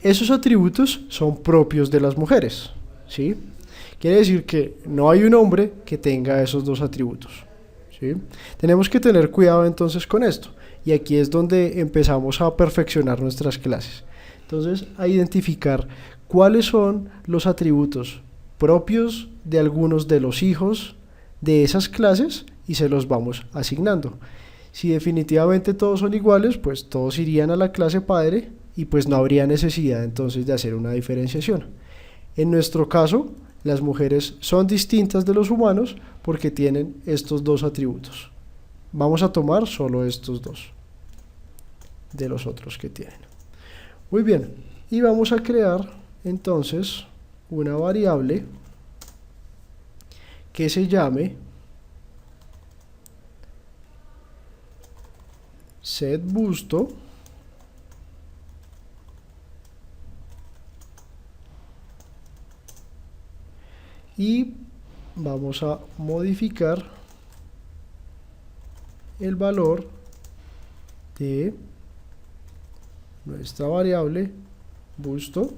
Esos atributos son propios de las mujeres, ¿sí? Quiere decir que no hay un hombre que tenga esos dos atributos, ¿sí? Tenemos que tener cuidado entonces con esto, y aquí es donde empezamos a perfeccionar nuestras clases. Entonces, a identificar cuáles son los atributos propios de algunos de los hijos de esas clases y se los vamos asignando. Si definitivamente todos son iguales, pues todos irían a la clase padre y pues no habría necesidad entonces de hacer una diferenciación. En nuestro caso, las mujeres son distintas de los humanos porque tienen estos dos atributos. Vamos a tomar solo estos dos de los otros que tienen. Muy bien, y vamos a crear entonces una variable que se llame setBusto y vamos a modificar el valor de nuestra variable busto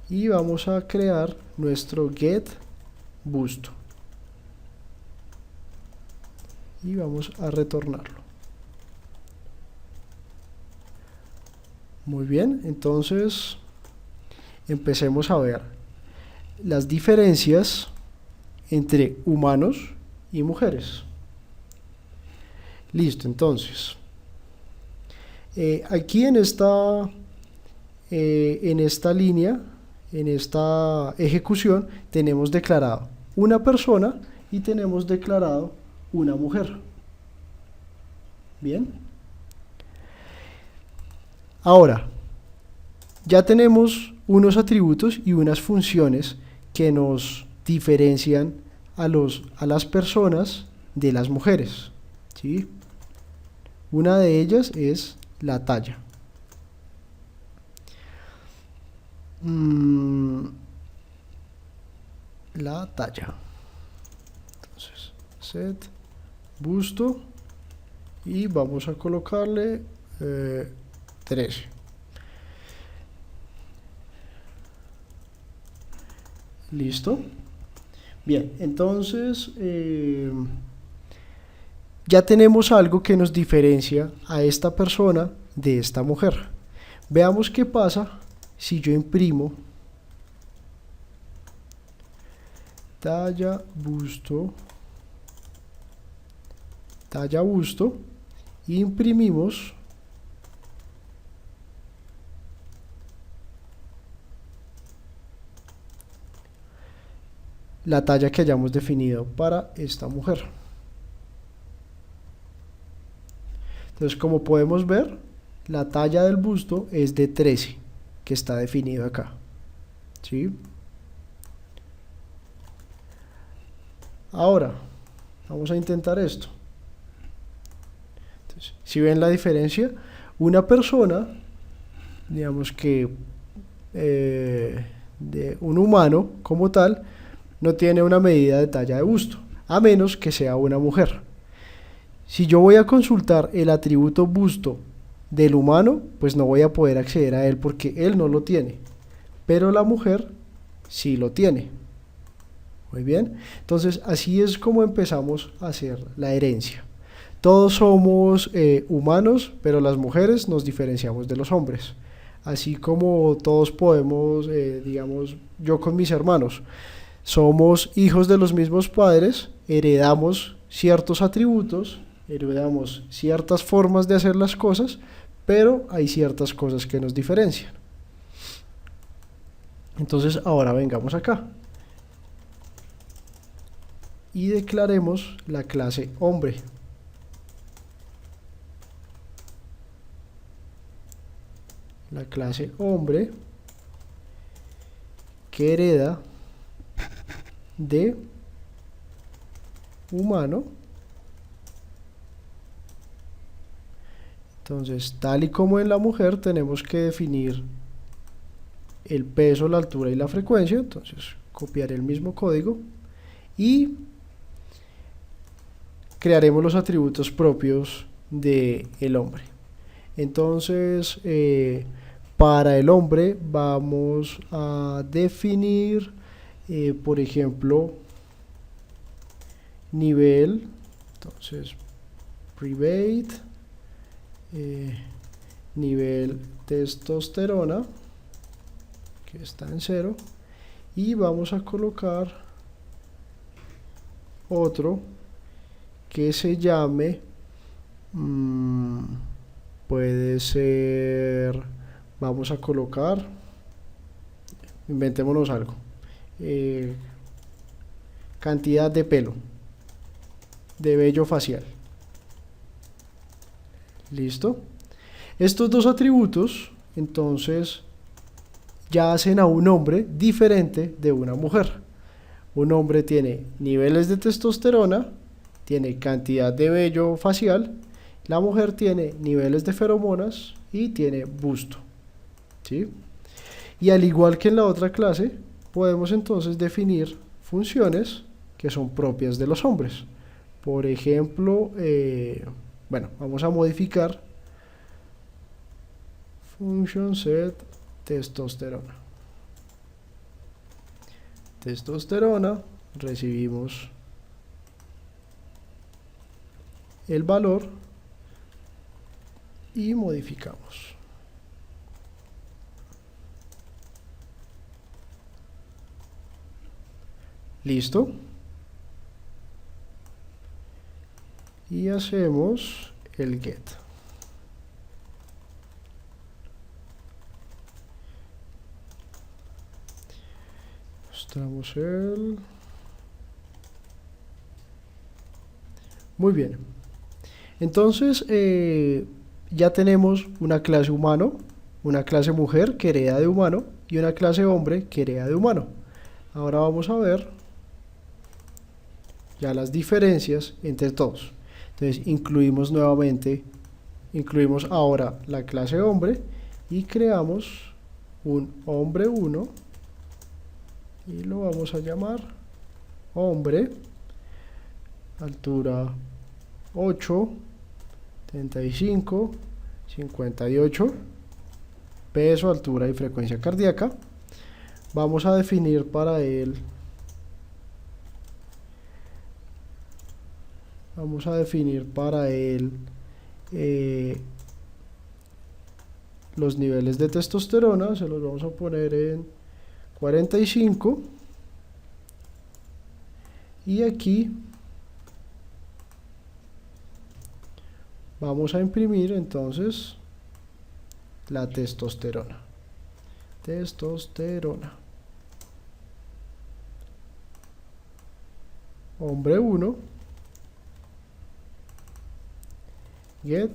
y vamos a crear nuestro get busto y vamos a retornarlo. Muy bien, entonces empecemos a ver las diferencias entre humanos y mujeres. Listo, entonces aquí en esta línea, en esta ejecución, tenemos declarado una persona y tenemos declarado una mujer. Bien. Ahora, ya tenemos unos atributos y unas funciones que nos diferencian a las personas de las mujeres, ¿sí? Una de ellas es la talla. La talla. Entonces, set busto y vamos a colocarle 13. Listo. Bien, entonces ya tenemos algo que nos diferencia a esta persona de esta mujer. Veamos qué pasa si yo imprimo talla busto y imprimimos la talla que hayamos definido para esta mujer. Entonces, como podemos ver, la talla del busto es de 13, que está definido acá, ¿sí? Ahora, vamos a intentar esto. Entonces, si ven la diferencia, una persona, digamos que de un humano como tal, no tiene una medida de talla de busto, a menos que sea una mujer. Si yo voy a consultar el atributo busto del humano, pues no voy a poder acceder a él porque él no lo tiene, pero la mujer sí lo tiene. Muy bien, entonces así es como empezamos a hacer la herencia. Todos somos humanos, pero las mujeres nos diferenciamos de los hombres. Así como todos podemos, digamos, yo con mis hermanos, somos hijos de los mismos padres, heredamos ciertos atributos, heredamos ciertas formas de hacer las cosas, pero hay ciertas cosas que nos diferencian. Entonces ahora vengamos acá y declaremos la clase hombre. La clase hombre que hereda de humano. Entonces, tal y como en la mujer, tenemos que definir el peso, la altura y la frecuencia. Entonces, copiaré el mismo código y crearemos los atributos propios del hombre. Entonces, para el hombre vamos a definir, por ejemplo, nivel. Entonces, private, nivel testosterona, que está en 0, y vamos a colocar otro que se llame, puede ser, vamos a colocar, inventémonos algo, cantidad de pelo, de vello facial. Listo. Estos dos atributos entonces ya hacen a un hombre diferente de una mujer. Un hombre tiene niveles de testosterona, tiene cantidad de vello facial. La mujer tiene niveles de feromonas y tiene busto, ¿sí? Y al igual que en la otra clase, podemos entonces definir funciones que son propias de los hombres. Por ejemplo, bueno, vamos a modificar function set testosterona. Testosterona, recibimos el valor y modificamos. Listo. Y hacemos el get. Mostramos el... Muy bien. Entonces, ya tenemos una clase humano, una clase mujer que hereda de humano y una clase hombre que hereda de humano. Ahora vamos a ver ya las diferencias entre todos. Entonces incluimos ahora la clase hombre y creamos un hombre 1 y lo vamos a llamar hombre, altura 8, 35, 58, peso, altura y frecuencia cardíaca. Vamos a definir para él los niveles de testosterona, se los vamos a poner en 45 y aquí vamos a imprimir entonces la testosterona. Hombre 1, get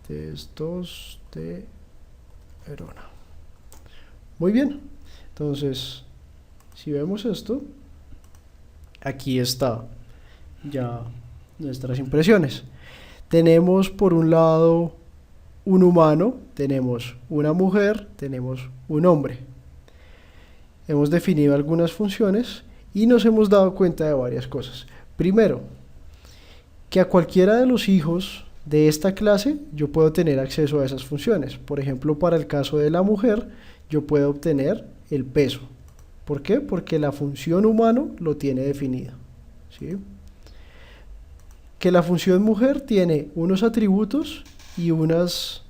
testosterona. Muy bien, entonces si vemos esto, aquí está ya nuestras impresiones. Tenemos por un lado un humano, tenemos una mujer, tenemos un hombre. Hemos definido algunas funciones y nos hemos dado cuenta de varias cosas. Primero, que a cualquiera de los hijos de esta clase yo puedo tener acceso a esas funciones. Por ejemplo, para el caso de la mujer, yo puedo obtener el peso. ¿Por qué? Porque la función humano lo tiene definido, ¿sí? Que la función mujer tiene unos atributos y unas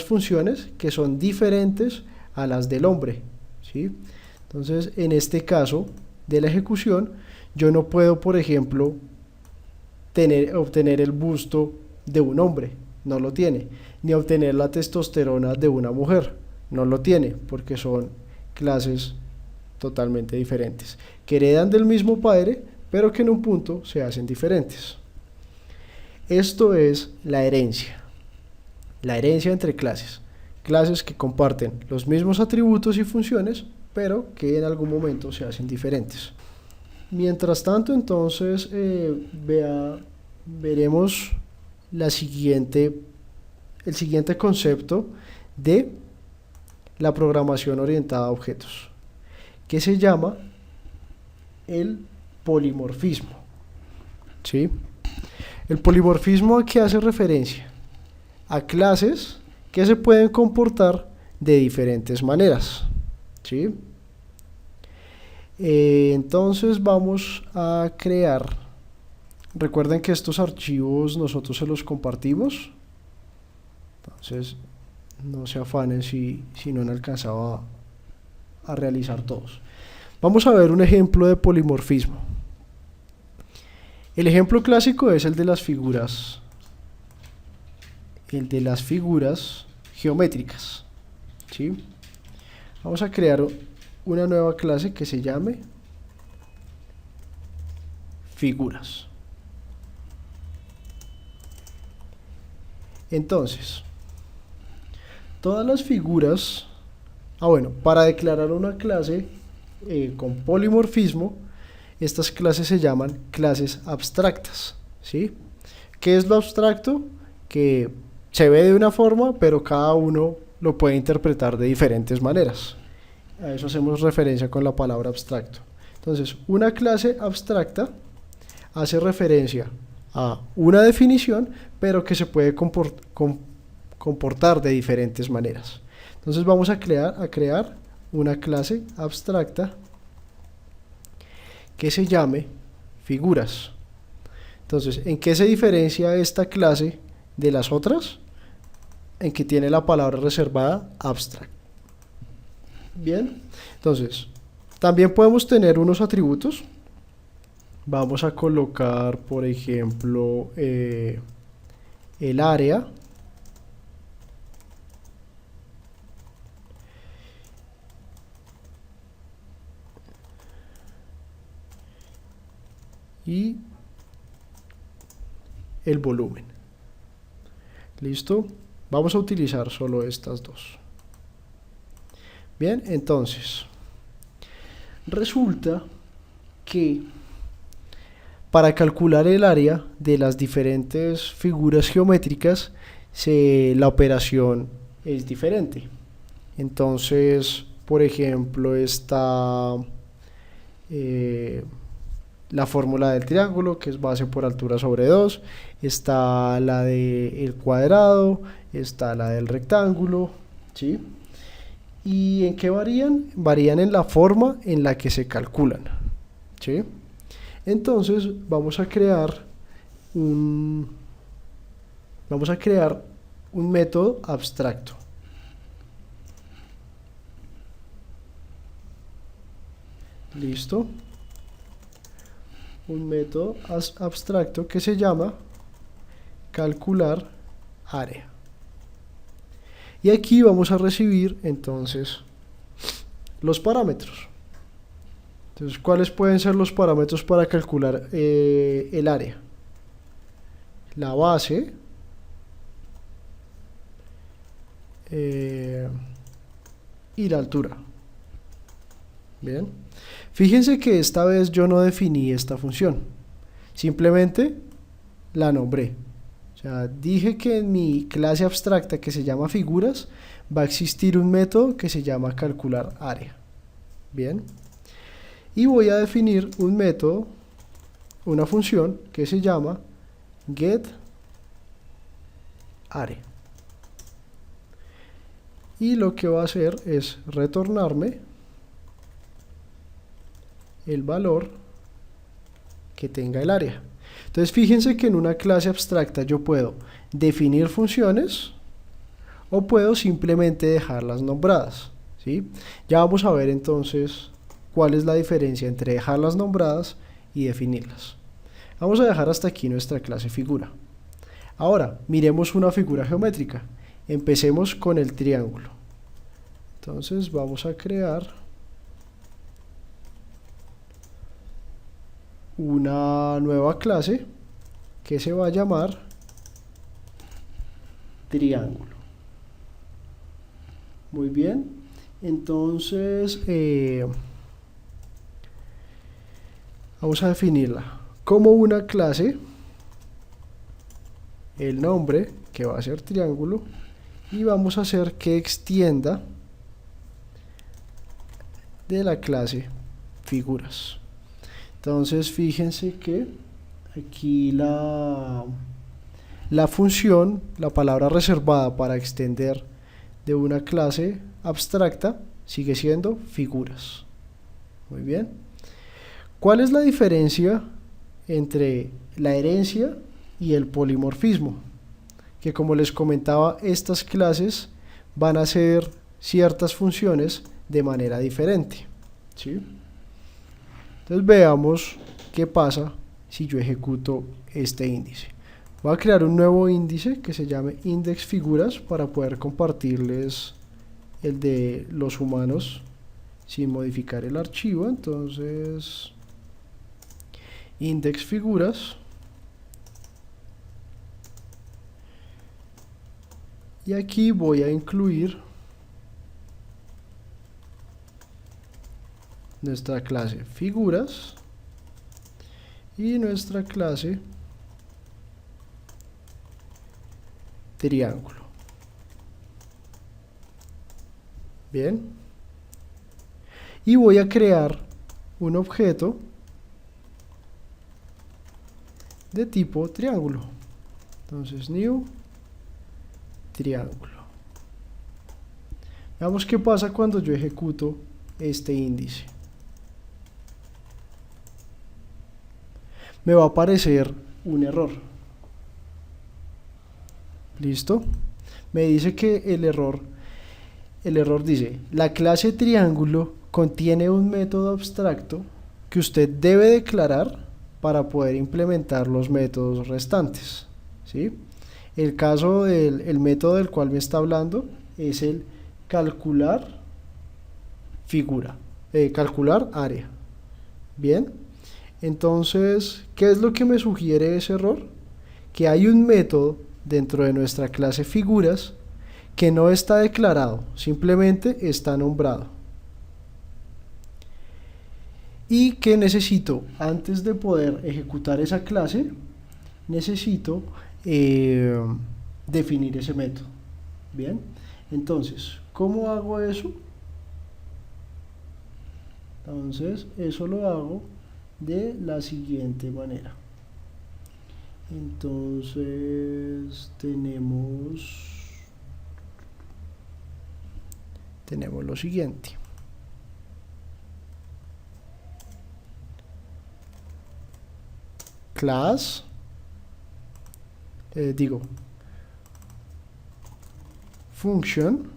funciones que son diferentes a las del hombre, ¿sí? Entonces, en este caso de la ejecución, yo no puedo, por ejemplo, obtener el busto de un hombre, no lo tiene, ni obtener la testosterona de una mujer, no lo tiene, porque son clases totalmente diferentes, que heredan del mismo padre, pero que en un punto se hacen diferentes. Esto es la herencia entre clases que comparten los mismos atributos y funciones, pero que en algún momento se hacen diferentes. Mientras tanto, entonces, veremos el siguiente concepto de la programación orientada a objetos, que se llama el polimorfismo, ¿sí? El polimorfismo, ¿a qué hace referencia? A clases que se pueden comportar de diferentes maneras, ¿sí? Entonces vamos a crear, recuerden que estos archivos nosotros se los compartimos, entonces no se afanen si no han alcanzado a realizar todos. Vamos a ver un ejemplo de polimorfismo. El ejemplo clásico es el de las figuras geométricas, ¿sí? Vamos a crear una nueva clase que se llame figuras. Entonces, todas las figuras, para declarar una clase con polimorfismo, estas clases se llaman clases abstractas, ¿sí? ¿Qué es lo abstracto? Que se ve de una forma, pero cada uno lo puede interpretar de diferentes maneras. A eso hacemos referencia con la palabra abstracto. Entonces, una clase abstracta hace referencia a una definición, pero que se puede comportar de diferentes maneras. Entonces vamos a crear una clase abstracta que se llame figuras. Entonces, ¿en qué se diferencia esta clase de las otras? En que tiene la palabra reservada abstract. Bien, entonces, también podemos tener unos atributos. Vamos a colocar, por ejemplo, el área. Y el volumen. ¿Listo? Vamos a utilizar solo estas dos. Bien, entonces, resulta que para calcular el área de las diferentes figuras geométricas, la operación es diferente. Entonces, por ejemplo, está la fórmula del triángulo, que es base por altura sobre 2, está la del cuadrado, está la del rectángulo, ¿sí? ¿Y en qué varían? Varían en la forma en la que se calculan, ¿sí? Entonces vamos a crear un método abstracto. ¿Listo? Un método abstracto que se llama calcular área. Y aquí vamos a recibir entonces los parámetros. Entonces, ¿cuáles pueden ser los parámetros para calcular el área? La base, y la altura. Bien. Fíjense que esta vez yo no definí esta función. Simplemente la nombré. O sea, dije que en mi clase abstracta que se llama figuras va a existir un método que se llama calcular área. Bien. Y voy a definir un método, una función que se llama getArea. Y lo que va a hacer es retornarme el valor que tenga el área. Entonces fíjense que en una clase abstracta yo puedo definir funciones o puedo simplemente dejarlas nombradas, ¿sí? Ya vamos a ver entonces cuál es la diferencia entre dejarlas nombradas y definirlas. Vamos a dejar hasta aquí nuestra clase figura. Ahora miremos una figura geométrica. Empecemos con el triángulo. Entonces vamos a crear una nueva clase que se va a llamar triángulo. Muy bien, entonces vamos a definirla como una clase, el nombre que va a ser triángulo, y vamos a hacer que extienda de la clase figuras. Entonces fíjense que aquí la función, la palabra reservada para extender de una clase abstracta sigue siendo figuras. Muy bien. ¿Cuál es la diferencia entre la herencia y el polimorfismo? Que como les comentaba, estas clases van a hacer ciertas funciones de manera diferente, ¿sí? Entonces veamos qué pasa si yo ejecuto este índice. Voy a crear un nuevo índice que se llame index figuras para poder compartirles el de los humanos sin modificar el archivo. Entonces index figuras, y aquí voy a incluir nuestra clase figuras y nuestra clase triángulo. Bien. Y voy a crear un objeto de tipo triángulo. Entonces new triángulo. Veamos qué pasa cuando yo ejecuto este índice. Me va a aparecer un error. ¿Listo? Me dice que el error dice, la clase triángulo contiene un método abstracto que usted debe declarar para poder implementar los métodos restantes. ¿Sí? El caso del método del cual me está hablando es el calcular figura, calcular área. Bien, entonces, ¿qué es lo que me sugiere ese error? Que hay un método dentro de nuestra clase figuras que no está declarado, simplemente está nombrado. Y que necesito, antes de poder ejecutar esa clase, necesito definir ese método. Bien, entonces, ¿cómo hago eso? Entonces, eso lo hago de la siguiente manera. Entonces, tenemos lo siguiente. Class, function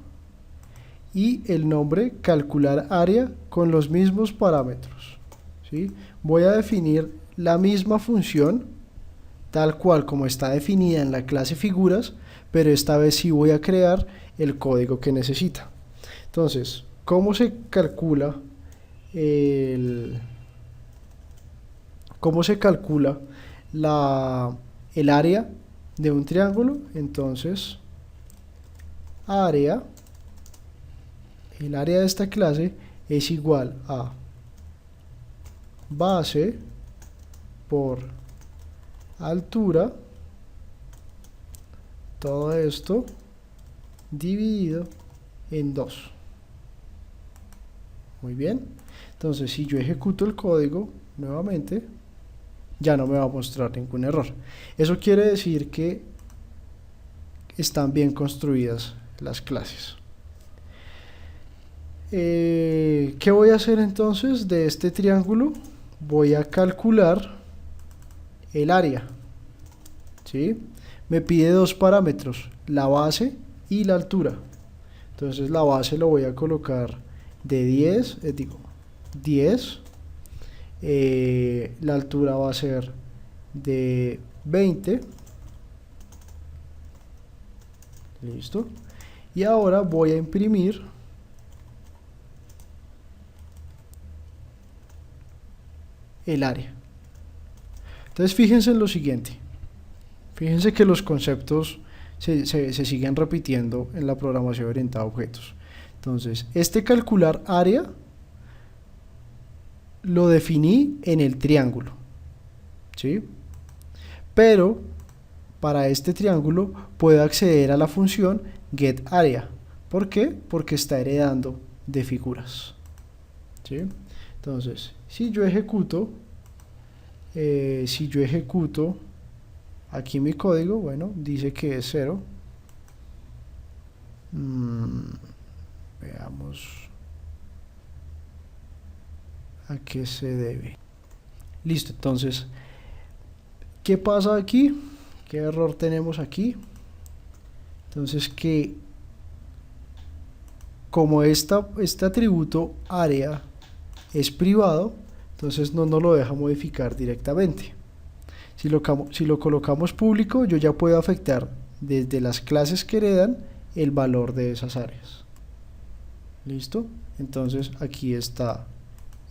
y el nombre calcular área con los mismos parámetros. ¿Sí? Voy a definir la misma función tal cual como está definida en la clase figuras, pero esta vez sí voy a crear el código que necesita. Entonces, ¿cómo se calcula el área de un triángulo? Entonces, el área de esta clase es igual a base por altura, todo esto dividido en 2. Muy bien, entonces si yo ejecuto el código nuevamente, ya no me va a mostrar ningún error. Eso quiere decir que están bien construidas las clases. ¿Qué voy a hacer entonces de este triángulo? Voy a calcular el área. ¿Sí? Me pide dos parámetros, la base y la altura. Entonces la base lo voy a colocar de 10, 10. La altura va a ser de 20. Listo. Y ahora voy a imprimir el área. Entonces fíjense en lo siguiente. Fíjense que los conceptos se siguen repitiendo en la programación orientada a objetos. Entonces, este calcular área lo definí en el triángulo, ¿sí? Pero para este triángulo puedo acceder a la función getArea. ¿Por qué? Porque está heredando de figuras, ¿sí? Entonces, si yo ejecuto aquí mi código, bueno, dice que es 0. Veamos a qué se debe. Listo, entonces, ¿qué pasa aquí? ¿Qué error tenemos aquí? Entonces, que como este atributo área es privado, entonces no nos lo deja modificar directamente. Si lo colocamos público, yo ya puedo afectar desde las clases que heredan el valor de esas áreas. ¿Listo? Entonces aquí está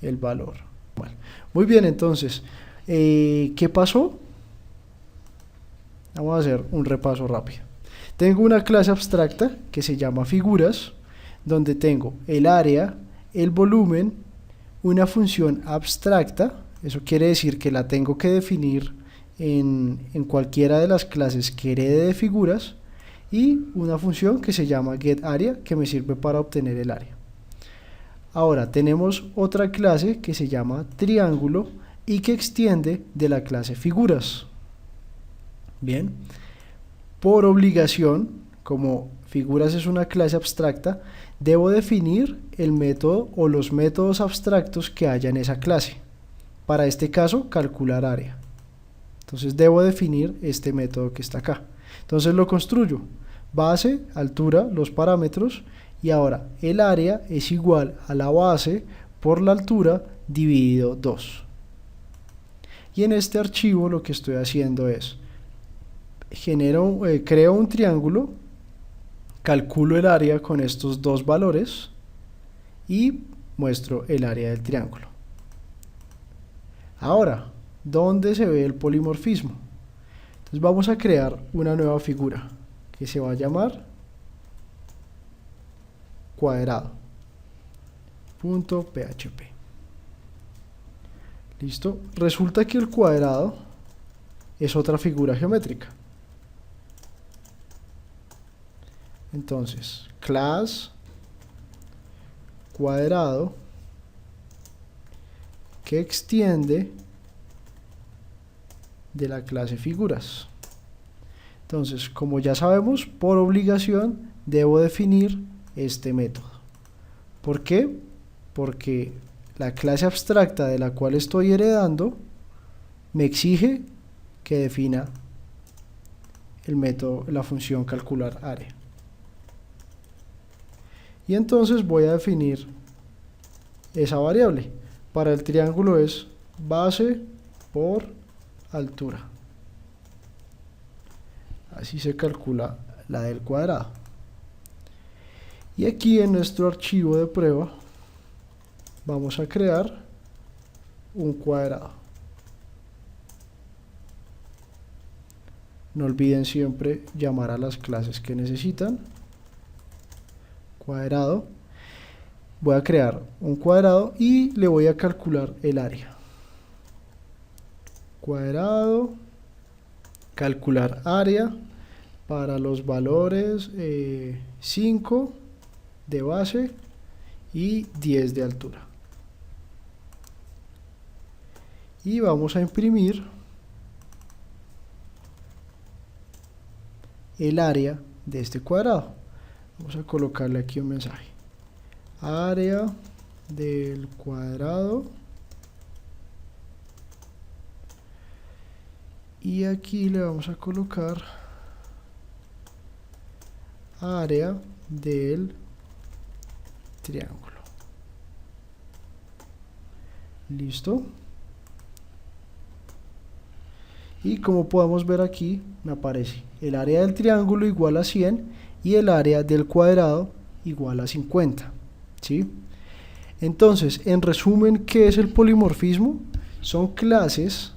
el valor. Bueno, muy bien, entonces, ¿qué pasó? Vamos a hacer un repaso rápido. Tengo una clase abstracta que se llama figuras, donde tengo el área, el volumen, una función abstracta, eso quiere decir que la tengo que definir en cualquiera de las clases que herede de figuras, y una función que se llama getArea que me sirve para obtener el área. Ahora tenemos otra clase que se llama triángulo y que extiende de la clase figuras. Bien, por obligación, como figuras es una clase abstracta, debo definir el método o los métodos abstractos que haya en esa clase. Para este caso, calcular área. Entonces debo definir este método que está acá. Entonces lo construyo. Base, altura, los parámetros, y ahora el área es igual a la base por la altura dividido 2. Y en este archivo lo que estoy haciendo es creo un triángulo, calculo el área con estos dos valores y muestro el área del triángulo. Ahora, ¿dónde se ve el polimorfismo? Entonces vamos a crear una nueva figura que se va a llamar cuadrado.php. ¿Listo? Resulta que el cuadrado es otra figura geométrica. Entonces, class cuadrado que extiende de la clase figuras. Entonces, como ya sabemos, por obligación debo definir este método. ¿Por qué? Porque la clase abstracta de la cual estoy heredando me exige que defina el método, la función calcular área. Y entonces voy a definir esa variable. Para el triángulo es base por altura. Así se calcula la del cuadrado. Y aquí en nuestro archivo de prueba vamos a crear un cuadrado. No olviden siempre llamar a las clases que necesitan. Cuadrado. Voy a crear un cuadrado y le voy a calcular el área. Cuadrado, calcular área para los valores 5 de base y 10 de altura. Y vamos a imprimir el área de este cuadrado. Vamos a colocarle aquí un mensaje. Área del cuadrado. Y aquí le vamos a colocar área del triángulo. ¿Listo? Y como podemos ver aquí, me aparece el área del triángulo igual a 100 y el área del cuadrado igual a 50. ¿Sí? Entonces, en resumen, ¿qué es el polimorfismo? Son clases,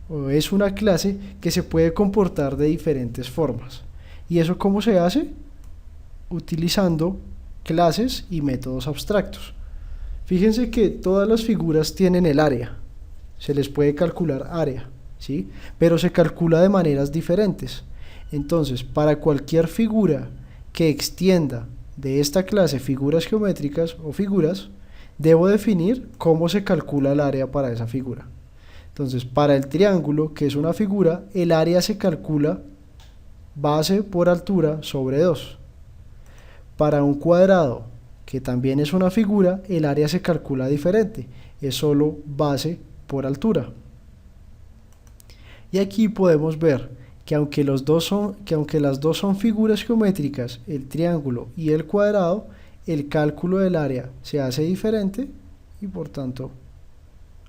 o es una clase que se puede comportar de diferentes formas. ¿Y eso cómo se hace? Utilizando clases y métodos abstractos. Fíjense que todas las figuras tienen el área, se les puede calcular área, ¿sí? Pero se calcula de maneras diferentes. Entonces, para cualquier figura que extienda de esta clase figuras geométricas o figuras, debo definir cómo se calcula el área para esa figura. Entonces, para el triángulo, que es una figura, el área se calcula base por altura sobre 2. Para un cuadrado, que también es una figura, el área se calcula diferente, es solo base por altura. Y aquí podemos ver que aunque las dos son figuras geométricas, el triángulo y el cuadrado, el cálculo del área se hace diferente y por tanto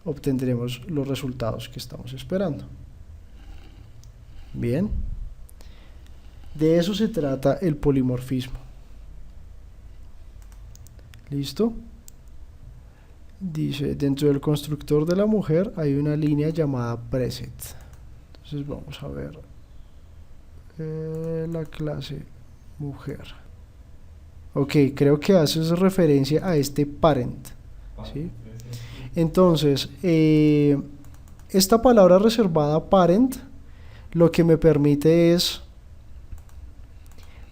obtendremos los resultados que estamos esperando. Bien, de eso se trata el polimorfismo. ¿Listo? Dice, dentro del constructor de la mujer hay una línea llamada preset. Entonces vamos a ver la clase mujer. Ok, creo que haces referencia a este parent, ¿sí? Entonces, esta palabra reservada parent lo que me permite es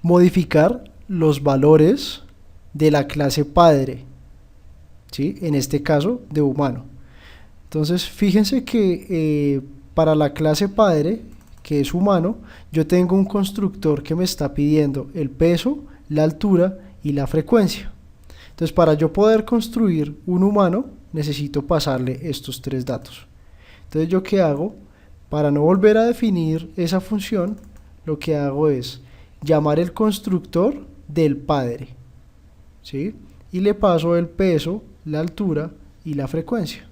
modificar los valores de la clase padre, ¿sí? En este caso de humano. Entonces fíjense que para la clase padre, que es humano, yo tengo un constructor que me está pidiendo el peso, la altura y la frecuencia. Entonces, para yo poder construir un humano, necesito pasarle estos tres datos. Entonces, ¿yo qué hago? Para no volver a definir esa función, lo que hago es llamar el constructor del padre, ¿sí? Y le paso el peso, la altura y la frecuencia.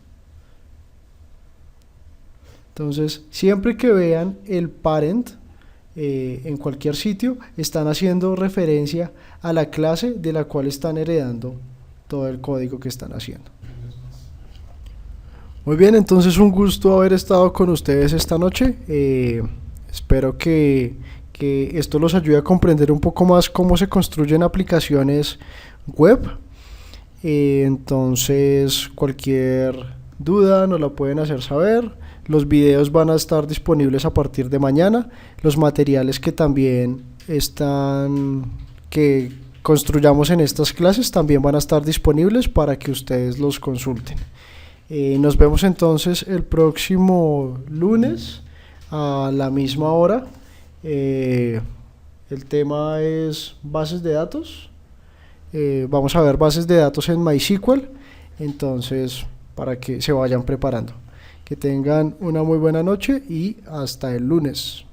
Entonces, siempre que vean el parent en cualquier sitio, están haciendo referencia a la clase de la cual están heredando todo el código que están haciendo. Muy bien, entonces un gusto haber estado con ustedes esta noche. Espero que esto los ayude a comprender un poco más cómo se construyen aplicaciones web. Entonces, cualquier duda nos la pueden hacer saber. Los videos van a estar disponibles a partir de mañana. Los materiales que también que construyamos en estas clases también van a estar disponibles para que ustedes los consulten. Nos vemos entonces el próximo lunes a la misma hora. El tema es bases de datos. Vamos a ver bases de datos en MySQL. Entonces, para que se vayan preparando. Que tengan una muy buena noche y hasta el lunes.